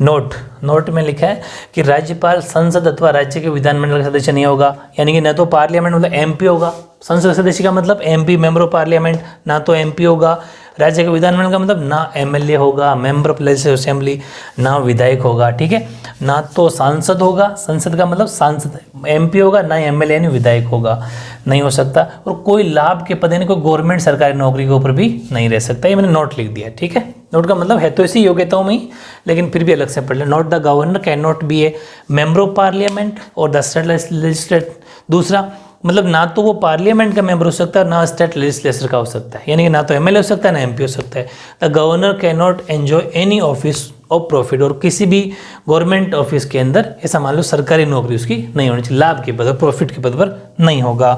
नोट में लिखा है कि राज्यपाल संसद अथवा राज्य के विधानमंडल का सदस्य नहीं होगा, यानी कि न तो पार्लियामेंट मतलब MP होगा, संसद सदस्य का मतलब MP मेंबर ऑफ पार्लियामेंट, ना तो MP होगा। राज्य के विधानमंडल का मतलब ना MLA होगा, मेंबर ऑफ लेजिस्लेटिव असेंबली, ना विधायक होगा, ठीक है, ना तो सांसद होगा, संसद का मतलब सांसद MP होगा, ना MLA यानी विधायक होगा, नहीं हो सकता। और कोई लाभ के पद यानी कोई गवर्नमेंट सरकारी नौकरी के ऊपर भी नहीं रह सकता। ये मैंने नोट लिख दिया, ठीक है। नोट का मतलब है तो इसी योग्यताओं में ही, लेकिन फिर भी अलग से पढ़ लें। Note, the governor can not be A member of parliament और द स्टेट लेजिस्लेट। दूसरा मतलब ना तो वो पार्लियामेंट का मेंबर हो सकता है, ना स्टेट लेजिस्लेचर का हो सकता है, यानी कि ना तो MLA हो सकता है, ना MP हो सकता है। The governor can not enjoy any office of profit, और किसी भी गवर्नमेंट ऑफिस के अंदर ऐसा मान लो सरकारी नौकरी उसकी नहीं होनी चाहिए, लाभ के पद पर, प्रॉफिट के पद पर नहीं होगा।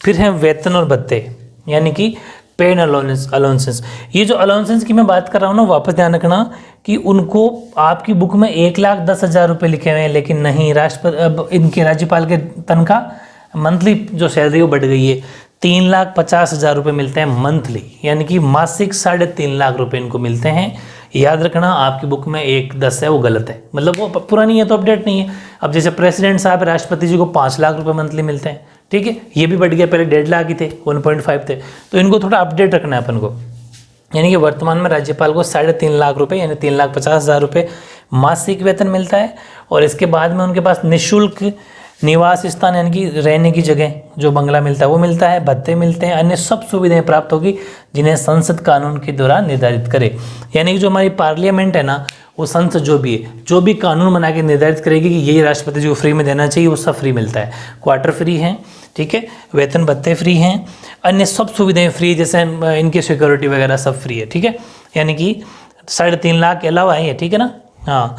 फिर है वेतन और भत्ते, यानी कि पेड अलाउंसेस, ये जो अलाउंसेस की मैं बात कर रहा हूँ ना, वापस ध्यान रखना कि उनको आपकी बुक में 1,10,000 रुपये लिखे हुए हैं, लेकिन नहीं, अब इनके राज्यपाल के तनख्वाह मंथली जो सैलरी वो बढ़ गई है, 3,50,000 रुपये मिलते हैं मंथली, यानी कि मासिक 3.5 लाख रुपये इनको मिलते हैं। याद रखना आपकी बुक में 1,10 है वो गलत है, मतलब वो पुरानी है तो अपडेट नहीं है। अब जैसे प्रेसिडेंट साहब राष्ट्रपति जी को 5 लाख रुपये मंथली मिलते हैं, ठीक है, ये भी बढ़ गया, पहले 1.5 लाख ही थे, 1.5 थे, तो इनको थोड़ा अपडेट रखना है अपन को। यानी कि वर्तमान में राज्यपाल को 3.5 लाख रुपये यानी 3,50,000 रुपये मासिक वेतन मिलता है। और इसके बाद में उनके पास निःशुल्क निवास स्थान यानी कि रहने की जगह जो बंगला मिलता है वो मिलता है, भत्ते मिलते हैं, अन्य सब सुविधाएं प्राप्त होगी जिन्हें संसद कानून के द्वारा निर्धारित करे। यानी कि जो हमारी पार्लियामेंट है ना, वो संसद जो भी कानून बना के निर्धारित करेगी कि ये राष्ट्रपति जी को फ्री में देना चाहिए, वो सब फ्री मिलता है। क्वार्टर फ्री है, ठीक है, वेतन भत्ते फ्री हैं, अन्य सब सुविधाएं फ्री, जैसे इनकी सिक्योरिटी वगैरह सब फ्री है, ठीक है। यानी कि 3.5 लाख के अलावा है, ठीक है ना। हाँ,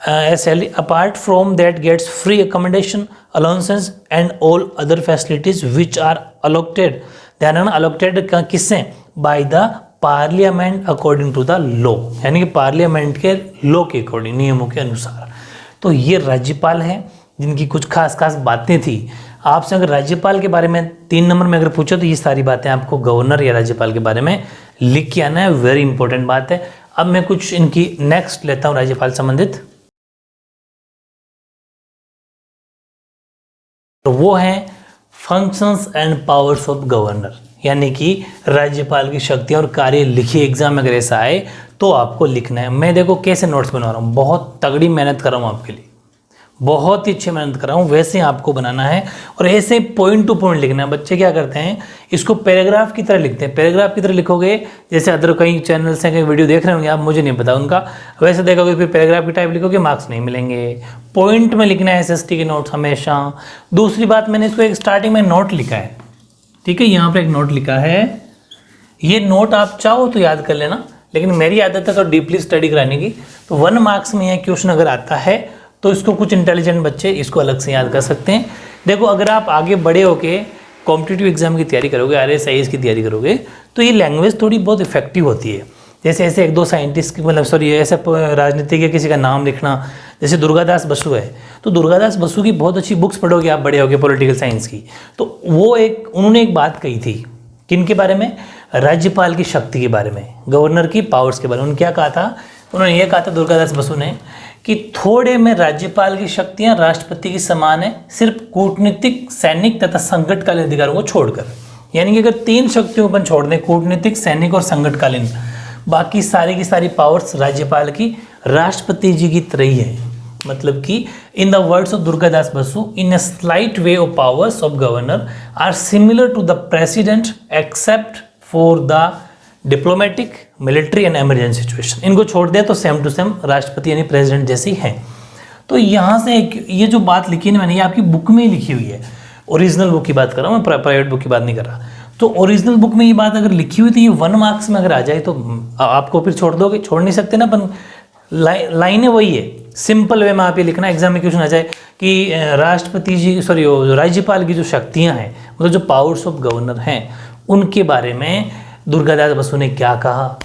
apart from that gets free accommodation allowances and all other facilities which are allocated, ध्यान रखना, अलोकेटेड किससे, by the parliament according to the law, यानी कि पार्लियामेंट के लॉ के अकॉर्डिंग, नियमों के अनुसार। तो ये राज्यपाल हैं जिनकी कुछ खास बातें थी। आपसे अगर राज्यपाल के बारे में 3 नंबर में अगर पूछो तो ये सारी बातें आपको गवर्नर या राज्यपाल के बारे में लिख के आना है, वेरी इंपॉर्टेंट बात है। अब मैं कुछ इनकी नेक्स्ट लेता हूँ राज्यपाल संबंधित, तो वो है functions and powers of governor, यानी कि राज्यपाल की शक्तियां और कार्य लिखिए। एग्जाम में अगर ऐसा आए तो आपको लिखना है। मैं देखो कैसे नोट्स बना रहा हूँ, बहुत तगड़ी मेहनत कर रहा हूँ आपके लिए, बहुत ही अच्छी मेहनत कर रहा हूँ, वैसे ही आपको बनाना है और ऐसे पॉइंट टू पॉइंट लिखना है। बच्चे क्या करते हैं, इसको पैराग्राफ की तरह लिखते हैं। पैराग्राफ की तरह लिखोगे, जैसे अदर कई चैनल्स हैं, कई वीडियो देख रहे होंगे आप, मुझे नहीं पता उनका, वैसे देखोगे फिर पैराग्राफ की टाइप लिखोगे, मार्क्स नहीं मिलेंगे। पॉइंट में लिखना है SST के नोट्स हमेशा। दूसरी बात, मैंने इसको एक स्टार्टिंग में नोट लिखा है, ठीक है, यहाँ पर एक नोट लिखा है। ये नोट आप चाहो तो याद कर लेना, लेकिन मेरी आदत है तो डीपली स्टडी कराने की। तो 1 मार्क्स में यह क्वेश्चन अगर आता है तो इसको कुछ इंटेलिजेंट बच्चे इसको अलग से याद कर सकते हैं। देखो, अगर आप आगे बड़े होके कॉम्पिटिटिव एग्जाम की तैयारी करोगे, RSIS की तैयारी करोगे, तो ये लैंग्वेज थोड़ी बहुत इफेक्टिव होती है। जैसे ऐसे 1-2 साइंटिस्ट की, मतलब सॉरी, ऐसे राजनीति के किसी का नाम लिखना, जैसे दुर्गादास बसु है, तो दुर्गादास बसु की बहुत अच्छी बुक्स पढ़ोगे आप बड़े होके पॉलिटिकल साइंस की, तो वो उन्होंने एक बात कही थी, किनके बारे में, राज्यपाल की शक्ति के बारे में, गवर्नर की पावर्स के बारे में। उन्होंने क्या कहा था, उन्होंने ये कहा था दुर्गादास बसु ने कि थोड़े में राज्यपाल की शक्तियां राष्ट्रपति की समान है, सिर्फ कूटनीतिक, सैनिक तथा संकटकालीन अधिकारों को छोड़कर। यानी कि अगर 3 शक्तियों पर छोड़ दें, कूटनीतिक, सैनिक और संकटकालीन, बाकी सारी की सारी पावर्स राज्यपाल की राष्ट्रपति जी की तरह ही है। मतलब कि in the words of Durgadas Basu, in a slight way of powers of governor are similar to the president except for the diplomatic, military and emergency situation. इनको छोड़ दें तो सेम टू सेम राष्ट्रपति यानी प्रेसिडेंट जैसी है। तो यहाँ से ये जो बात लिखी है ना मैंने, ये आपकी बुक में ही लिखी हुई है। ओरिजिनल बुक की बात कर रहा हूँ मैं, प्राइवेट बुक की बात नहीं कर रहा। तो ओरिजिनल बुक में ये बात अगर लिखी हुई थी, ये 1 मार्क्स में अगर आ जाए तो आपको फिर छोड़ दोगे, छोड़ नहीं सकते ना अपन। लाइनें वही है, सिंपल वे में आप ये लिखना, एग्जाम में क्वेश्चन आ जाए कि राष्ट्रपति जी, सॉरी, राज्यपाल की जो शक्तियाँ हैं, मतलब जो पावर्स ऑफ गवर्नर हैं, उनके बारे में दुर्गादास बसु ने क्या कहा।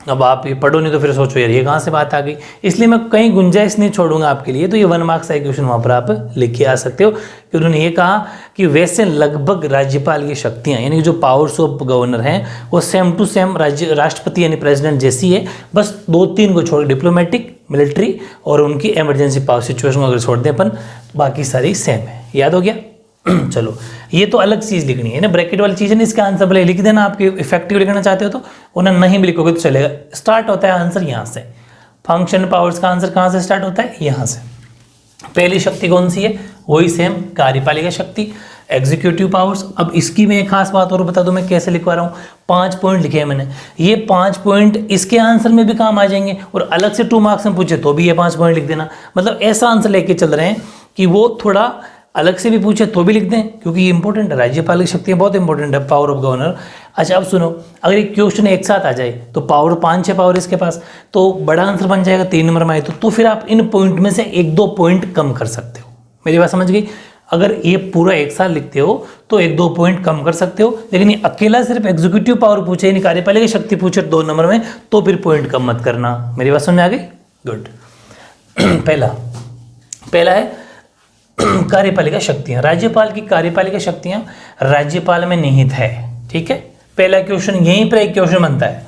अब आप ये पढ़ो नहीं तो फिर सोचो यार ये कहाँ से बात आ गई। इसलिए मैं कहीं गुंजाइश नहीं छोड़ूंगा आपके लिए। तो ये 1 मार्क्स का क्वेश्चन वहाँ पर आप लिख के आ सकते हो कि उन्होंने ये कहा कि वैसे लगभग राज्यपाल की शक्तियाँ यानी कि जो पावर्स ऑफ गवर्नर हैं वो सेम टू सेम राष्ट्रपति यानी प्रेसिडेंट जैसी है, बस 2-3 को छोड़, डिप्लोमेटिक, मिलिट्री और उनकी इमरजेंसी पावर सिचुएशन को अगर छोड़ दें अपन, बाकी सारी सेम है। याद हो गया? चलो, ये तो अलग चीज़ लिखनी है ना, ब्रैकेट वाली चीज़ है ना, इसका आंसर भले लिख देना। आपके इफेक्टिव लिखना चाहते हो तो उन्हें नहीं भी लिखोगे तो चलेगा। स्टार्ट होता है आंसर यहाँ से, फंक्शन पावर्स का आंसर कहाँ से स्टार्ट होता है, यहाँ से। पहली शक्ति कौन सी है, वही सेम कार्यपालिका शक्ति, एग्जीक्यूटिव पावर्स। अब इसकी मैं एक खास बात और बता दूं, मैं कैसे लिखवा रहा हूँ। 5 पॉइंट लिखे हैं मैंने, ये 5 पॉइंट इसके आंसर में भी काम आ जाएंगे और अलग से 2 मार्क्स में पूछे तो भी ये 5 पॉइंट लिख देना। मतलब ऐसा आंसर लेके चल रहे हैं कि वो थोड़ा अलग से भी पूछे तो भी लिख दें, क्योंकि ये इंपॉर्टेंट है। राज्यपाल की शक्तियाँ बहुत इंपॉर्टेंट है, पावर ऑफ गवर्नर। अच्छा अब सुनो, अगर एक क्वेश्चन एक साथ आ जाए तो पावर 5-6 पावर इसके पास, तो बड़ा आंसर बन जाएगा 3 नंबर में आए तो फिर आप इन पॉइंट में से 1-2 पॉइंट कम कर सकते हो। मेरी बात समझ गई? अगर ये पूरा एक साल लिखते हो तो 1-2 पॉइंट कम कर सकते हो, लेकिन ये अकेला सिर्फ एग्जीक्यूटिव पावर पूछे, यानी कार्यपालिका शक्ति पूछे 2 नंबर में, तो फिर पॉइंट कम मत करना। मेरी बात समझ में आ गई? गुड। पहला है कार्यपालिका शक्तियां। राज्यपाल की कार्यपालिका शक्तियां राज्यपाल में निहित है। ठीक है, पहला क्वेश्चन यहीं पर एक क्वेश्चन बनता है।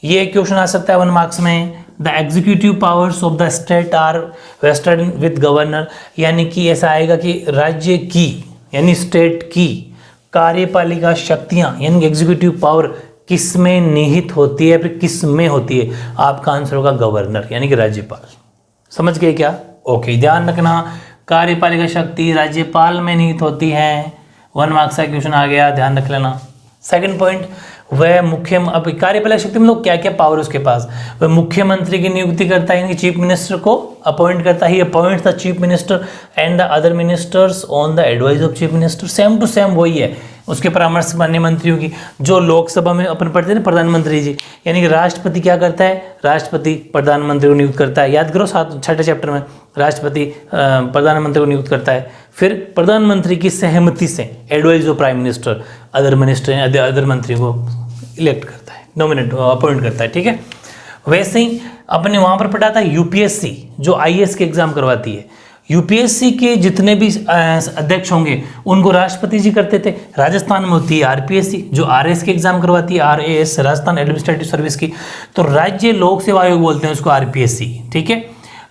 ये क्वेश्चन आ सकता है 1 मार्क्स में। The executive powers of the state are vested with governor, यानी कि ऐसा आएगा कि राज्य की यानी स्टेट की कार्यपालिका शक्तियां यानी एग्जीक्यूटिव पावर किस में निहित होती है, फिर किस में होती है? आपका आंसर होगा गवर्नर यानी कि राज्यपाल। समझ गए क्या? ओके, ध्यान रखना, कार्यपालिका शक्ति राज्यपाल में निहित होती है। 1 मार्क्स का क्वेश्चन आ गया, ध्यान रख लेना। सेकंड पॉइंट, वह मुख्य अब कार्यपालिका शक्ति में लोग क्या क्या पावर उसके पास, वह मुख्यमंत्री की नियुक्ति करता है यानी चीफ मिनिस्टर को अपॉइंट करता है। He appoints the chief minister and the other ministers on the advice of chief minister. Same to same वही है, उसके परामर्श मान्य मंत्रियों की, जो लोकसभा में अपन पढ़ते हैं प्रधानमंत्री जी, यानी कि राष्ट्रपति क्या करता है? राष्ट्रपति प्रधानमंत्री को नियुक्त करता है। याद करो 6ठे चैप्टर में, राष्ट्रपति प्रधानमंत्री को नियुक्त करता है। फिर प्रधानमंत्री की सहमति से advice of prime minister other minister other मंत्रियों को इलेक्ट करता है, नॉमिनेट अपॉइंट करता है। ठीक है, वैसे ही अपने वहाँ पर पढ़ा था यूपीएससी जो आईएएस के एग्जाम करवाती है। यूपीएससी के जितने भी अध्यक्ष होंगे उनको राष्ट्रपति जी करते थे। राजस्थान में होती है आरपीएससी जो आरएएस के एग्जाम करवाती है, आरएएस राजस्थान एडमिनिस्ट्रेटिव सर्विस की। तो राज्य लोक सेवा आयोग बोलते हैं उसको आरपीएससी। ठीक है,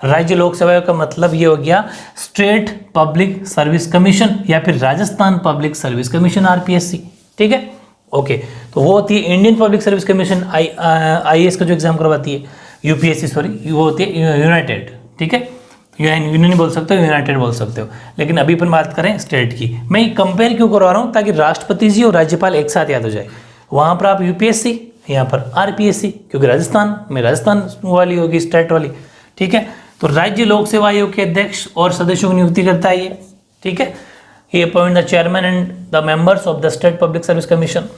राज्य लोक सेवा आयोग का मतलब ये हो गया स्टेट पब्लिक सर्विस कमीशन या फिर Rajasthan public service commission RPSC. ठीक है, ओके, तो वो होती है Indian public service commission IAS का जो एग्जाम करवाती है। यूपीएससी सॉरी वो होती है यूनाइटेड। ठीक है, यूनियन बोल सकते हो, यूनाइटेड बोल सकते हो, लेकिन अभी अपन बात करें स्टेट की। मैं कंपेयर क्यों करवा रहा हूँ? ताकि राष्ट्रपति जी और राज्यपाल एक साथ याद हो जाए। वहाँ पर आप यूपीएससी, यहाँ पर आरपीएससी, क्योंकि राजस्थान में राजस्थान वाली होगी स्टेट वाली। ठीक है, तो राज्य लोक सेवा आयोग के अध्यक्ष और सदस्यों की नियुक्ति करता है ये। ठीक है, he appoint the chairman and the members of the state public service commission.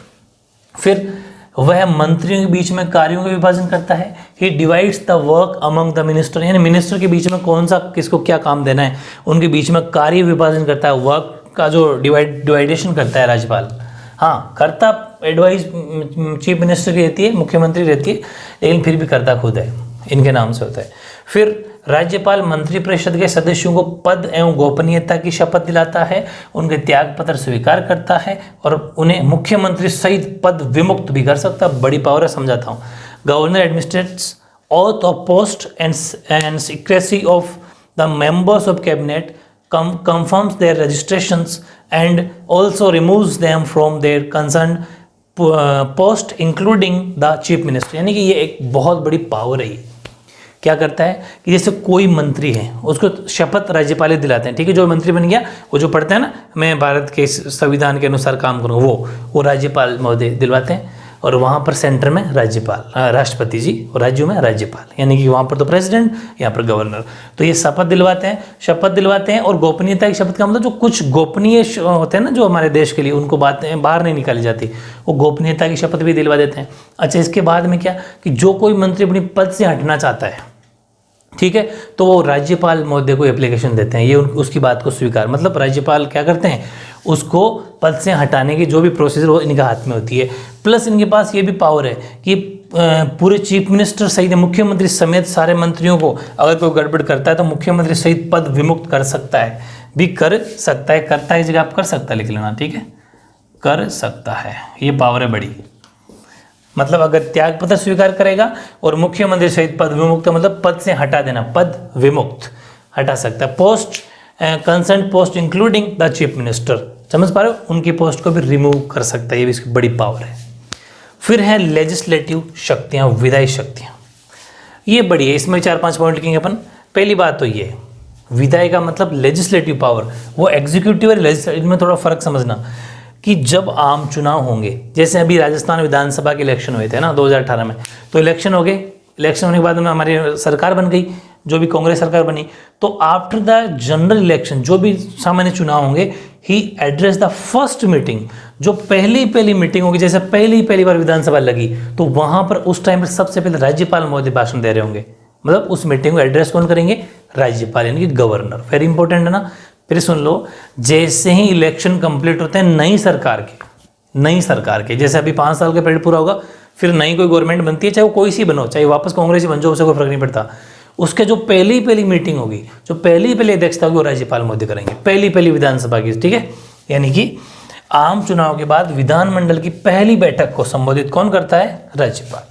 फिर वह मंत्रियों के बीच में कार्यों का विभाजन करता है। He divides the work among the minister, यानी मिनिस्टर के बीच में कौन सा किसको क्या काम देना है उनके बीच में कार्य विभाजन करता है। वर्क का जो डिवाइडेशन करता है राज्यपाल। हाँ, करता एडवाइस चीफ मिनिस्टर की रहती है, मुख्यमंत्री रहती है, लेकिन फिर भी करता खुद है, इनके नाम से होता है। फिर राज्यपाल मंत्रिपरिषद के सदस्यों को पद एवं गोपनीयता की शपथ दिलाता है, उनके त्याग पत्र स्वीकार करता है और उन्हें मुख्यमंत्री सहित पद विमुक्त भी कर सकता है। बड़ी पावर है, समझाता हूँ। Governor administrates oath of post and secrecy of the members of cabinet, confirms their registrations and also removes them from their concerned post including the chief minister। यानी कि ये एक बहुत बड़ी पावर है। ये क्या करता है कि जैसे कोई मंत्री है उसको शपथ राज्यपाल दिलाते हैं। ठीक है, जो मंत्री बन गया वो जो पढ़ता है ना, मैं भारत के संविधान के अनुसार काम करूँगा, वो राज्यपाल महोदय दिलवाते हैं। और वहाँ पर सेंटर में राज्यपाल राष्ट्रपति जी और राज्यों में राज्यपाल, यानी कि वहाँ पर तो प्रेसिडेंट, यहाँ पर गवर्नर। तो ये शपथ दिलवाते हैं और गोपनीयता की शपथ का मतलब जो कुछ गोपनीय होते हैं ना जो हमारे देश के लिए, उनको बातें बाहर नहीं निकाली जाती, वो गोपनीयता की शपथ भी दिलवा देते हैं। अच्छा, इसके बाद में क्या कि जो कोई मंत्री अपनी पद से हटना चाहता है, ठीक है, तो वो राज्यपाल महोदय को एप्लीकेशन देते हैं, ये उसकी बात को स्वीकार, मतलब राज्यपाल क्या करते हैं, उसको पद से हटाने की जो भी प्रोसीजर वो इनके हाथ में होती है। प्लस इनके पास ये भी पावर है कि पूरे चीफ मिनिस्टर सहित मुख्यमंत्री समेत सारे मंत्रियों को अगर कोई गड़बड़ करता है तो मुख्यमंत्री सहित पद विमुक्त कर सकता है, भी कर सकता है, करता है जगह आप कर सकता है लिख लेना, ठीक है, कर सकता है, ये पावर है बड़ी। मतलब अगर त्याग पत्र स्वीकार करेगा और मुख्यमंत्री सहित पद विमुक्त, मतलब पद से हटा देना, पद विमुक्त हटा सकता है। Post concern post including the chief minister, समझ पा रहे हो, उनकी पोस्ट को भी रिमूव कर सकता है, ये भी इसकी बड़ी पावर है। फिर है लेजिस्लेटिव शक्तियाँ, विधायी शक्तियाँ, ये बड़ी है, इसमें 4-5 पॉइंट लिखेंगे अपन। पहली बात तो ये विधायी का मतलब लेजिस्लेटिव पावर, वो एग्जीक्यूटिव और लेजिस्लेटिव में थोड़ा फर्क समझना कि जब आम चुनाव होंगे, जैसे अभी राजस्थान विधानसभा के इलेक्शन हुए थे ना 2018 में, तो इलेक्शन हो गए, इलेक्शन होने के बाद में हमारी सरकार बन गई, जो भी कांग्रेस सरकार बनी, तो आफ्टर द जनरल इलेक्शन जो भी सामान्य चुनाव होंगे, ही एड्रेस द फर्स्ट मीटिंग, जो पहली मीटिंग होगी, जैसे पहली बार विधानसभा लगी, तो वहां पर उस टाइम पर सबसे पहले राज्यपाल महोदय भाषण दे रहे होंगे, मतलब उस मीटिंग को एड्रेस कौन करेंगे, राज्यपाल यानी कि गवर्नर। वेरी इंपॉर्टेंट है ना, फिर सुन लो, जैसे ही इलेक्शन कंप्लीट होते हैं नई सरकार के जैसे अभी 5 साल का पीरियड पूरा होगा, फिर नई कोई गवर्नमेंट बनती है, चाहे वो कोई सी बनो, चाहे वापस कांग्रेस ही बन जाओ, उससे कोई फर्क नहीं पड़ता। उसके जो पहली मीटिंग होगी, जो पहली अध्यक्षता होगी, वो राज्यपाल मोदी करेंगे, पहली विधानसभा की, ठीक है। यानी कि आम चुनाव के बाद विधानमंडल की पहली बैठक को संबोधित कौन करता है? राज्यपाल।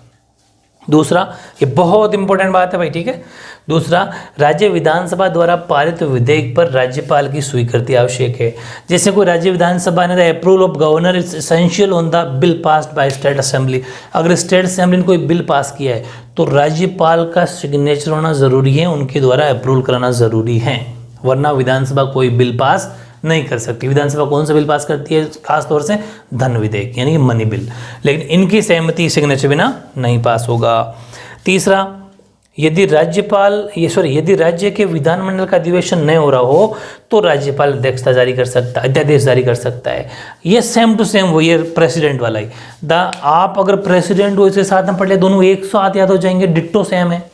दूसरा, ये बहुत इंपॉर्टेंट बात है भाई, ठीक है। दूसरा, राज्य विधानसभा द्वारा पारित विधेयक पर राज्यपाल की स्वीकृति आवश्यक है। जैसे कोई राज्य विधानसभा ने the approval of governor is essential on the bill passed by state assembly. अगर स्टेट असेंबली ने कोई बिल पास किया है तो राज्यपाल का सिग्नेचर होना जरूरी है, उनके द्वारा अप्रूवल कराना जरूरी है, वरना विधानसभा कोई बिल पास नहीं कर सकती। विधानसभा कौन सा बिल पास करती है? खास तौर से धन विधेयक यानी कि मनी बिल, लेकिन इनकी सहमति सिग्नेचर बिना नहीं पास होगा। तीसरा, यदि राज्य के विधानमंडल का अधिवेशन नहीं हो रहा हो तो राज्यपाल अध्यादेश जारी कर सकता है। ये सेम टू सेम वही है प्रेसिडेंट वाला ही। आप अगर प्रेसिडेंट हो, इसके साथ में पढ़ ले, दोनों एक साथ याद हो जाएंगे, डिट्टो सेम है।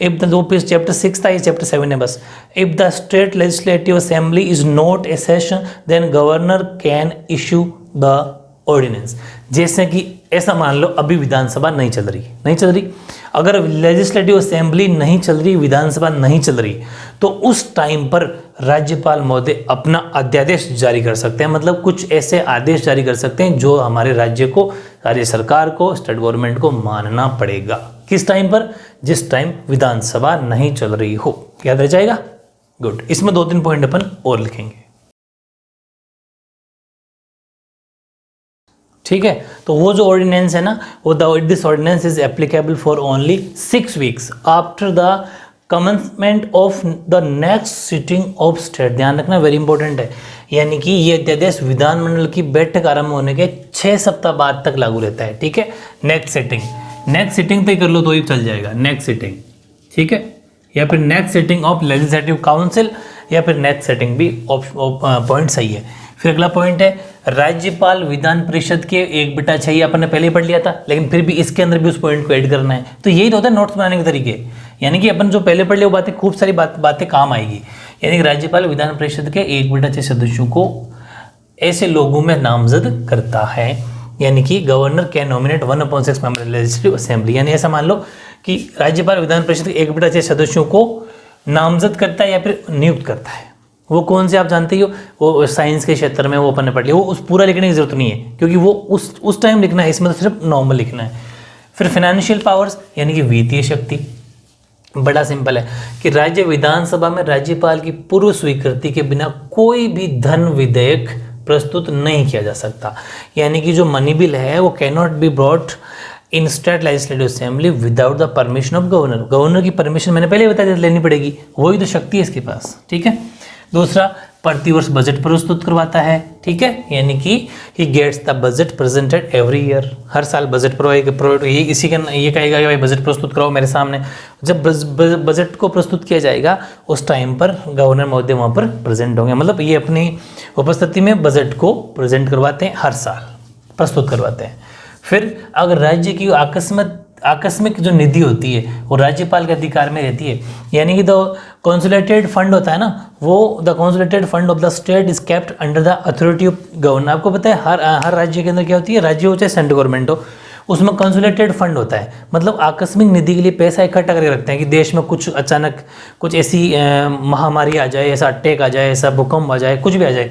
If the OPS chapter 6 था, ये chapter 7 है बस। If the state legislative assembly is not a session, then governor can issue the ordinance। जैसे कि ऐसा मान लो अभी विधानसभा नहीं चल रही, अगर लेजिस्लेटिव असेंबली नहीं चल रही, विधानसभा नहीं चल रही, तो उस टाइम पर राज्यपाल महोदय अपना अध्यादेश जारी कर सकते हैं। मतलब कुछ ऐसे आदेश जारी कर सकते हैं जो हमारे राज्य सरकार को, स्टेट गवर्नमेंट को मानना पड़ेगा। किस टाइम पर? जिस टाइम विधानसभा नहीं चल रही हो। याद रह जाएगा? गुड। इसमें 2-3 पॉइंट अपन और लिखेंगे, ठीक है। तो वो जो ऑर्डिनेंस है ना, वो this ordinance is applicable for only 6 weeks after the commencement of the next sitting of state. ध्यान रखना, वेरी इंपॉर्टेंट है। यानी कि ये अध्यादेश विधानमंडल की बैठक आरंभ होने के 6 सप्ताह बाद तक लागू रहता है, ठीक है। नेक्स्ट सिटिंग तय कर लो तो ही चल जाएगा, नेक्स्ट सिटिंग, ठीक है, या फिर next sitting of legislative council, या फिर नेक्स्ट सिटिंग भी पॉइंट सही है। फिर अगला पॉइंट है, राज्यपाल विधान परिषद के 1/6, अपन ने पहले ही पढ़ लिया था, लेकिन फिर भी इसके अंदर भी उस पॉइंट को ऐड करना है। तो यही तो होता है नोट्स बनाने के तरीके, यानी कि अपन जो पहले पढ़ लिया वो बातें, खूब सारी बातें काम आएगी। यानी कि राज्यपाल विधान परिषद के 1/6 सदस्यों को ऐसे लोगों में नामजद करता है। यानी कि governor can nominate 1/6 member legislative assembly. यानी ऐसा मान लो कि राज्यपाल विधान परिषद के 1/6 सदस्यों को नामजद करता है या फिर नियुक्त करता है। वो कौन से आप जानते ही हो, वो साइंस के क्षेत्र में, वो अपन ने पढ़ लिया। वो उस पूरा लिखने की जरूरत नहीं है, क्योंकि वो उस टाइम लिखना है, इसमें तो सिर्फ नॉर्मल लिखना है। फिर फाइनेंशियल पावर्स यानी कि वित्तीय शक्ति, बड़ा सिंपल है कि राज्य विधानसभा में राज्यपाल की पूर्व स्वीकृति के बिना कोई भी धन विधेयक प्रस्तुत नहीं किया जा सकता। यानी कि जो मनी बिल है वो can not be brought in state legislative assembly without the permission of governor. Governor की परमिशन मैंने पहले बता दिया लेनी पड़ेगी, वही तो शक्ति है इसके पास, ठीक है। दूसरा, प्रतिवर्ष बजट प्रस्तुत करवाता है, ठीक है। यानी कि he gets the budget presented every year. हर साल बजट प्रोवाइड ये कहेगा कि भाई बजट प्रस्तुत कराओ मेरे सामने। जब बजट को प्रस्तुत किया जाएगा उस टाइम पर गवर्नर महोदय वहाँ पर प्रेजेंट होंगे। मतलब ये अपनी उपस्थिति में बजट को प्रेजेंट करवाते हैं, हर साल प्रस्तुत करवाते हैं। फिर अगर राज्य की आकस्मिक जो निधि होती है वो राज्यपाल के अधिकार में रहती है। यानी कि द कंसोलिडेटेड फंड होता है ना, वो the consolidated fund of the state is kept under the authority of governor. आपको पता है हर राज्य के अंदर क्या होती है, राज्य हो चाहे सेंट्रल गवर्नमेंट हो, उसमें कंसोलिडेटेड फंड होता है। मतलब आकस्मिक निधि के लिए पैसा इकट्ठा करके रखते हैं कि देश में कुछ अचानक कुछ ऐसी महामारी आ जाए, ऐसा अटैक आ जाए, ऐसा भूकंप आ जाए, कुछ भी आ जाए,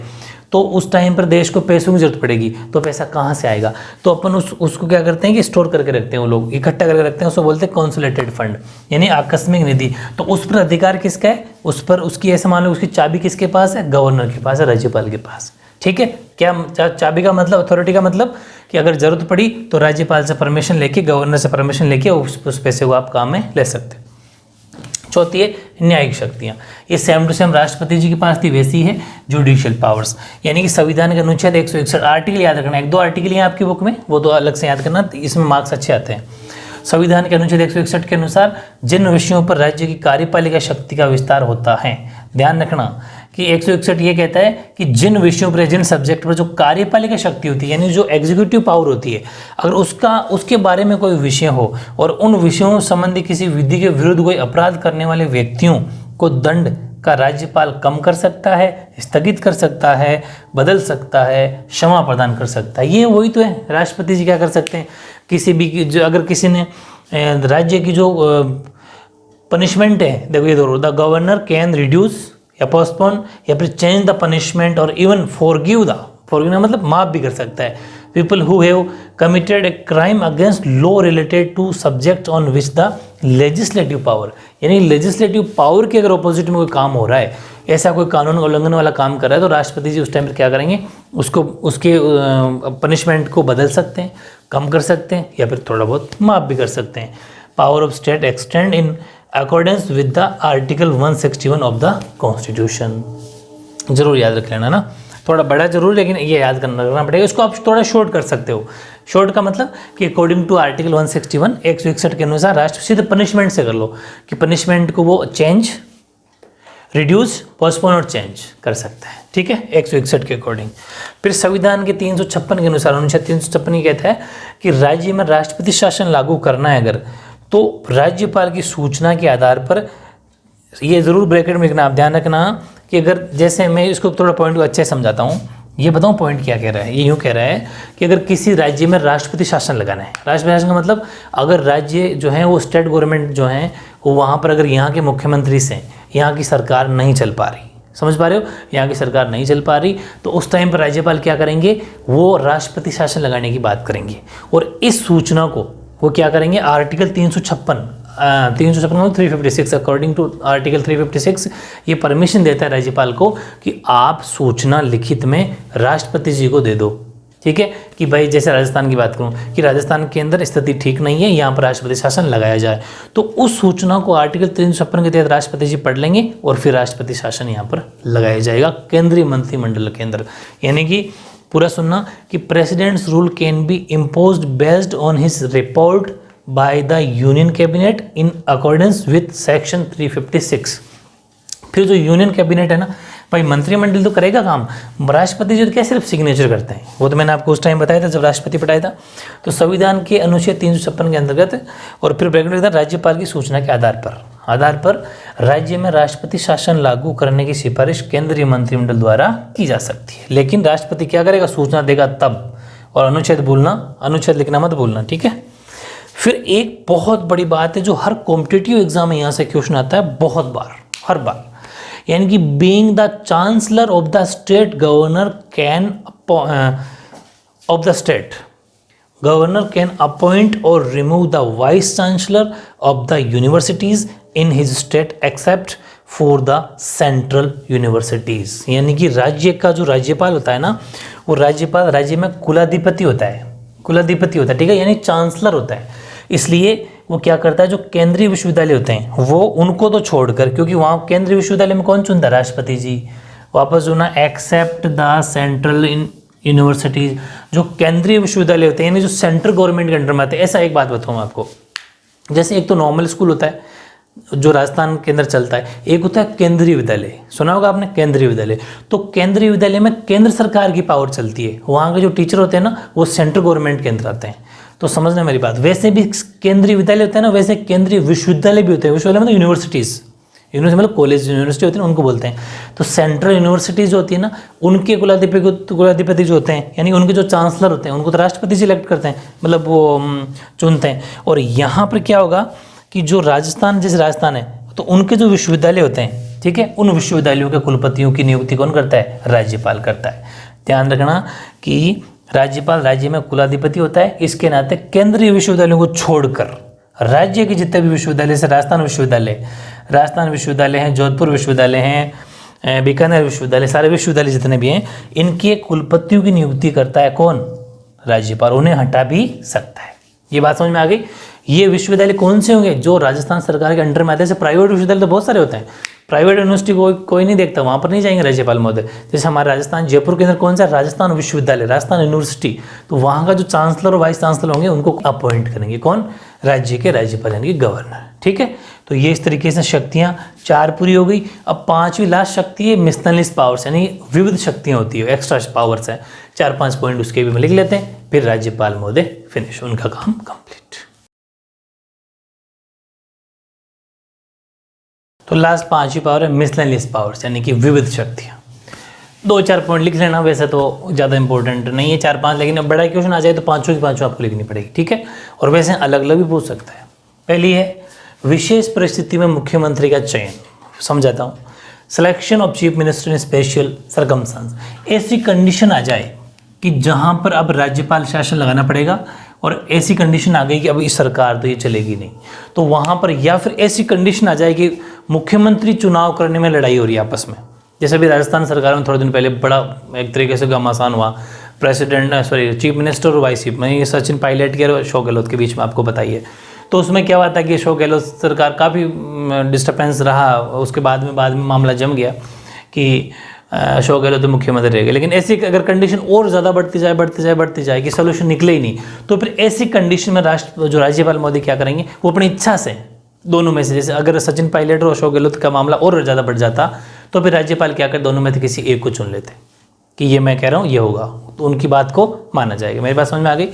तो उस टाइम पर देश को पैसों की जरूरत पड़ेगी, तो पैसा कहाँ से आएगा? तो अपन उसको क्या करते हैं कि स्टोर करके रखते हैं, वो लोग इकट्ठा करके रखते हैं, उसको बोलते हैं कंसोलिडेटेड फंड यानी आकस्मिक निधि। तो उस पर अधिकार किसका है? उस पर उसकी ऐसा मान लो उसकी चाबी किसके पास है? गवर्नर के पास है, राज्यपाल के पास, ठीक है। क्या चाबी का मतलब, अथॉरिटी का मतलब कि अगर जरूरत पड़ी तो राज्यपाल से परमिशन लेके, गवर्नर से परमिशन लेके उस पैसे को आप काम में ले सकते हैं। चौथी है न्यायिक शक्तियाँ। ये सेम टू सेम राष्ट्रपति जी के पास थी, वैसी है जुडिशियल पावर्स। यानी कि संविधान के अनुच्छेद 161 आर्टिकल याद रखना, 1-2 आर्टिकल हैं आपकी बुक में, वो तो अलग से याद करना, इसमें मार्क्स अच्छे आते हैं। संविधान के अनुच्छेद 161 के अनुसार जिन विषयों पर राज्य की कार्यपालिका शक्ति का विस्तार होता है, ध्यान रखना कि 161 ये कहता है कि जिन विषयों पर, जिन सब्जेक्ट पर जो कार्यपालिका शक्ति होती है यानी जो एग्जीक्यूटिव पावर होती है, अगर उसके बारे में कोई विषय हो और उन विषयों संबंधी किसी विधि के विरुद्ध कोई अपराध करने वाले व्यक्तियों को दंड का राज्यपाल कम कर सकता है, स्थगित कर सकता है, बदल सकता है, क्षमा प्रदान कर सकता है। ये वही तो है, राष्ट्रपति जी क्या कर सकते हैं, किसी भी जो अगर किसी ने राज्य की जो पनिशमेंट है, देखो ये दोनों, द गवर्नर कैन रिड्यूस या पोस्टपोन या फिर चेंज द पनिशमेंट और इवन फॉरगिव मतलब माफ भी कर सकता है people who have committed a crime against law related to subject on which the legislative power, यानी लेजिस्लेटिव पावर के अगर ऑपोजिट में कोई काम हो रहा है, ऐसा कोई कानून उल्लंघन वाला काम कर रहा है, तो राष्ट्रपति जी उस टाइम पर क्या करेंगे, उसको उसके पनिशमेंट को बदल सकते हैं, कम कर सकते हैं या फिर थोड़ा बहुत माफ भी कर सकते हैं। Power of state extend in accordance with the article 161 of the constitution. जरूर याद रख लेना ना, थोड़ा बड़ा जरूर, लेकिन ये याद करना पड़ेगा। इसको आप थोड़ा शॉर्ट कर सकते हो। शॉर्ट का मतलब कि अकॉर्डिंग टू आर्टिकल 161 161 के अनुसार राष्ट्र सीधे पनिशमेंट से कर लो कि पनिशमेंट को वो चेंज, रिड्यूस, पोस्टपोन और चेंज कर सकता है, ठीक है, 161 के अकॉर्डिंग। फिर संविधान के 356 के अनुसार, अनुच्छेद 356 ये कहता है कि राज्य में राष्ट्रपति शासन लागू करना है अगर, तो राज्यपाल की सूचना के आधार पर, ये ज़रूर ब्रैकेट में लिखना, आप ध्यान रखना कि अगर, जैसे मैं इसको थोड़ा पॉइंट को अच्छे से समझाता हूँ, ये बताऊँ पॉइंट क्या कह रहा है। ये यूँ कह रहा है कि अगर किसी राज्य में राष्ट्रपति शासन लगाना है, राष्ट्रपति शासन का मतलब अगर राज्य जो है वो स्टेट गवर्नमेंट जो है वो वहाँ पर अगर यहाँ के मुख्यमंत्री से यहाँ की सरकार नहीं चल पा रही, समझ पा रहे हो, यहाँ की सरकार नहीं चल पा रही, तो उस टाइम पर राज्यपाल क्या करेंगे, वो राष्ट्रपति शासन लगाने की बात करेंगे। और इस सूचना को वो क्या करेंगे, आर्टिकल 356 356 अकॉर्डिंग टू आर्टिकल 356 ये परमिशन देता है राज्यपाल को कि आप सूचना लिखित में राष्ट्रपति जी को दे दो, ठीक है, कि भाई जैसे राजस्थान की बात करूं कि राजस्थान के अंदर स्थिति ठीक नहीं है, यहाँ पर राष्ट्रपति शासन लगाया जाए, तो उस सूचना को आर्टिकल 356 के तहत राष्ट्रपति जी पढ़ लेंगे और फिर राष्ट्रपति शासन यहाँ पर लगाया जाएगा केंद्रीय मंत्रिमंडल के अंदर। यानी कि पूरा सुनना कि presidents rule can be imposed based on his report by the union cabinet in accordance with section 356। फिर जो यूनियन कैबिनेट है ना भाई, मंत्रिमंडल तो करेगा काम, राष्ट्रपति जी तो क्या सिर्फ सिग्नेचर करते हैं, वो तो मैंने आपको उस टाइम बताया था जब राष्ट्रपति पढ़ाया था। तो संविधान के अनुच्छेद 356 के अंतर्गत और फिर ब्रैकेट में राज्यपाल की सूचना के आधार पर राज्य में राष्ट्रपति शासन लागू करने की सिफारिश केंद्रीय मंत्रिमंडल द्वारा की जा सकती है। लेकिन राष्ट्रपति क्या करेगा, सूचना देगा तब, और अनुच्छेद लिखना मत भूलना, ठीक है। फिर एक बहुत बड़ी बात है जो हर कॉम्पिटिटिव एग्जाम में यहाँ से क्वेश्चन आता है बहुत बार, हर बार, यानी कि being the chancellor of the state governor can appoint और remove the vice chancellor of the universities in his state except for the central universities. यानी कि राज्य का जो राज्यपाल होता है ना, वो राज्यपाल राज्य में कुलाधिपति होता है, ठीक है, यानी चांसलर होता है। इसलिए वो क्या करता है, जो केंद्रीय विश्वविद्यालय होते हैं वो उनको तो छोड़कर, क्योंकि वहाँ केंद्रीय विश्वविद्यालय में कौन चुनता है, राष्ट्रपति जी, वापस जो ना एक्सेप्ट द सेंट्रल यूनिवर्सिटीज, जो केंद्रीय विश्वविद्यालय होते हैं यानी जो सेंट्रल गवर्नमेंट के अंडर में आते हैं। ऐसा एक बात बताऊँ आपको, जैसे एक तो नॉर्मल स्कूल होता है जो राजस्थान के अंदर चलता है, एक होता है केंद्रीय विद्यालय, सुना होगा आपने केंद्रीय विद्यालय। तो केंद्रीय विद्यालय में केंद्र सरकार की पावर चलती है, वहाँ के जो टीचर होते हैं ना वो सेंट्रल गवर्नमेंट के अंदर आते हैं, तो समझना मेरी बात। वैसे भी केंद्रीय विद्यालय होते हैं ना, वैसे केंद्रीय विश्वविद्यालय भी होते हैं। विश्वविद्यालय मतलब यूनिवर्सिटीज़, मतलब कॉलेज यूनिवर्सिटी होती है ना, उनको बोलते हैं। तो सेंट्रल यूनिवर्सिटीज जो होती है ना, उनके कुलाधिपति जो होते हैं, यानी उनके जो चांसलर होते हैं, उनको तो राष्ट्रपति सिलेक्ट करते हैं, मतलब वो चुनते हैं। और यहाँ पर क्या होगा कि जो जैसे राजस्थान है, तो उनके जो विश्वविद्यालय होते हैं, ठीक है, उन विश्वविद्यालयों के कुलपतियों की नियुक्ति कौन करता है, राज्यपाल करता है। ध्यान रखना कि राज्यपाल राज्य में कुलाधिपति होता है, इसके नाते केंद्रीय विश्वविद्यालयों को छोड़कर राज्य के जितने भी विश्वविद्यालय से राजस्थान विश्वविद्यालय हैं, जोधपुर विश्वविद्यालय हैं, बीकानेर विश्वविद्यालय, सारे विश्वविद्यालय जितने भी हैं, इनके कुलपतियों की नियुक्ति करता है कौन, राज्यपाल। उन्हें हटा भी सकता है। ये बात समझ में आ गई। ये विश्वविद्यालय कौन से होंगे, जो राजस्थान सरकार के अंडर में आते हैं। प्राइवेट विश्वविद्यालय तो बहुत सारे होते हैं, प्राइवेट यूनिवर्सिटी कोई नहीं देखता, वहाँ पर नहीं जाएंगे राज्यपाल महोदय। जैसे हमारे राजस्थान जयपुर के अंदर कौन सा, राजस्थान विश्वविद्यालय, राजस्थान यूनिवर्सिटी, तो वहाँ का जो चांसलर और वाइस चांसलर होंगे उनको अपॉइंट करेंगे कौन, राज्य के राज्यपाल यानी कि गवर्नर। ठीक है, तो ये इस तरीके से शक्तियाँ 4 पूरी हो गई। अब 5वीं लास्ट शक्ति है मिसनलिस पावर्स, यानी विविध शक्तियाँ होती है, एक्स्ट्रा पावर्स है। 4-5 पॉइंट उसके भी लिख लेते हैं, फिर राज्यपाल महोदय फिनिश, उनका काम कंप्लीट। तो लास्ट 5वीं पावर है मिसलेनियस पावर्स, यानी कि विविध शक्तियाँ। 2-4 पॉइंट लिख लेना, वैसे तो ज़्यादा इंपॉर्टेंट नहीं है 4-5, लेकिन अब बड़ा क्वेश्चन आ जाए तो 5 की 5 आपको लिखनी पड़ेगी, ठीक है। और वैसे अलग अलग भी पूछ सकता है। पहली है विशेष परिस्थिति में मुख्यमंत्री का चयन, समझाता हूँ। Selection of chief minister in special circumstance, ऐसी कंडीशन आ जाए कि जहाँ पर अब राज्यपाल शासन लगाना पड़ेगा और ऐसी कंडीशन आ गई कि अब इस सरकार तो ये चलेगी नहीं, तो वहाँ पर, या फिर ऐसी कंडीशन आ जाए कि मुख्यमंत्री चुनाव करने में लड़ाई हो रही है आपस में। जैसे अभी राजस्थान सरकार में थोड़े दिन पहले बड़ा एक तरीके से घमासान हुआ, चीफ मिनिस्टर और वाइस चीफ में सचिन पायलट के और अशोक गहलोत के बीच में, आपको बताइए। तो उसमें क्या हुआ था कि अशोक गहलोत सरकार काफ़ी डिस्टर्बेंस रहा, उसके बाद में मामला जम गया कि अशोक गहलोत तो मुख्यमंत्री रह गए। लेकिन ऐसी अगर कंडीशन और ज़्यादा बढ़ती जाए कि सोल्यूशन निकले ही नहीं, तो फिर ऐसी कंडीशन में जो राज्यपाल मोदी क्या करेंगे, वो अपनी इच्छा से दोनों में से, जैसे अगर सचिन पायलट और अशोक गहलोत का मामला और ज़्यादा बढ़ जाता, तो फिर राज्यपाल क्या कर, दोनों में से किसी एक को चुन लेते कि ये मैं कह रहा हूँ ये होगा, तो उनकी बात को माना जाएगा। मेरी बात समझ में आ गई?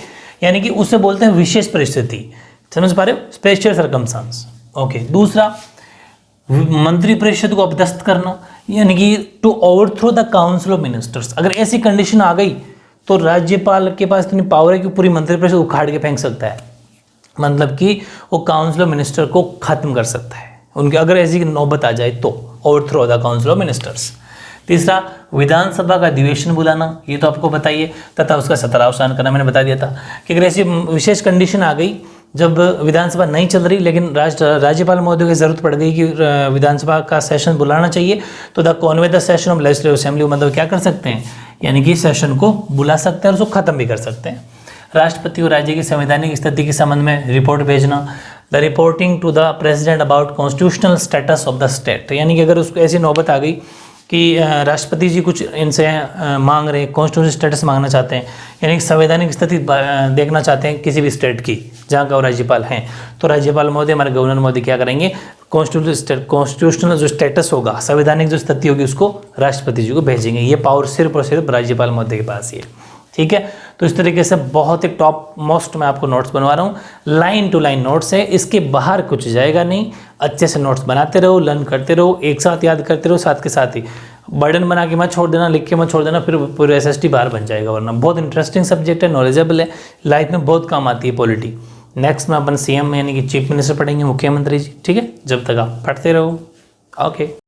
यानी कि उससे बोलते हैं विशेष परिस्थिति, समझ पा रहे हो, स्पेशल सर्कमस्टांस। ओके। दूसरा, मंत्रिपरिषद को अपदस्थ करना, यानी कि to overthrow the council of ministers. अगर ऐसी कंडीशन आ गई तो राज्यपाल के पास इतनी पावर है कि पूरी मंत्रिपरिषद उखाड़ के फेंक सकता है, मतलब कि वो काउंसिल ऑफ मिनिस्टर को खत्म कर सकता है उनके, अगर ऐसी नौबत आ जाए तो, overthrow the council of ministers. तीसरा, विधानसभा का अधिवेशन बुलाना, ये तो आपको बताइए, तथा उसका सत्रावसान करना। मैंने बता दिया था कि अगर ऐसी विशेष कंडीशन आ गई जब विधानसभा नहीं चल रही, लेकिन राज्यपाल महोदय की जरूरत पड़ गई कि विधानसभा का सेशन बुलाना चाहिए, तो the Conway the session of legislative assembly, मतलब क्या कर सकते हैं, यानी कि सेशन को बुला सकते हैं और उसको खत्म भी कर सकते हैं। राष्ट्रपति और राज्य की संवैधानिक स्थिति के संबंध में रिपोर्ट भेजना, the reporting to the president about constitutional status of the state, यानी कि अगर उसको ऐसी नौबत आ गई कि राष्ट्रपति जी कुछ इनसे मांग रहे हैं, कॉन्स्टिट्यूशनल स्टेटस मांगना चाहते हैं, यानी कि संवैधानिक स्थिति देखना चाहते हैं किसी भी स्टेट की जहाँ का वो राज्यपाल हैं, तो राज्यपाल महोदय, हमारे गवर्नर मोदी क्या करेंगे, कॉन्स्टिट्यूशनल जो स्टेटस होगा, संवैधानिक जो स्थिति होगी, उसको राष्ट्रपति जी को भेजेंगे। ये पावर सिर्फ और सिर्फ राज्यपाल महोदय के पास ही है, ठीक है। तो इस तरीके से बहुत ही टॉप मोस्ट मैं आपको नोट्स बनवा रहा हूँ, लाइन टू लाइन नोट्स है, इसके बाहर कुछ जाएगा नहीं। अच्छे से नोट्स बनाते रहो, लर्न करते रहो, एक साथ याद करते रहो, साथ के साथ ही बर्डन बना के मत छोड़ देना, लिख के मत छोड़ देना, फिर पूरे SST बाहर बन जाएगा। वरना बहुत इंटरेस्टिंग सब्जेक्ट है, नॉलेजेबल है, लाइफ में बहुत काम आती है पॉलिटी। नेक्स्ट में अपन CM यानी कि चीफ मिनिस्टर पढ़ेंगे, मुख्यमंत्री जी, ठीक है। जब तक आप पढ़ते रहो, ओके।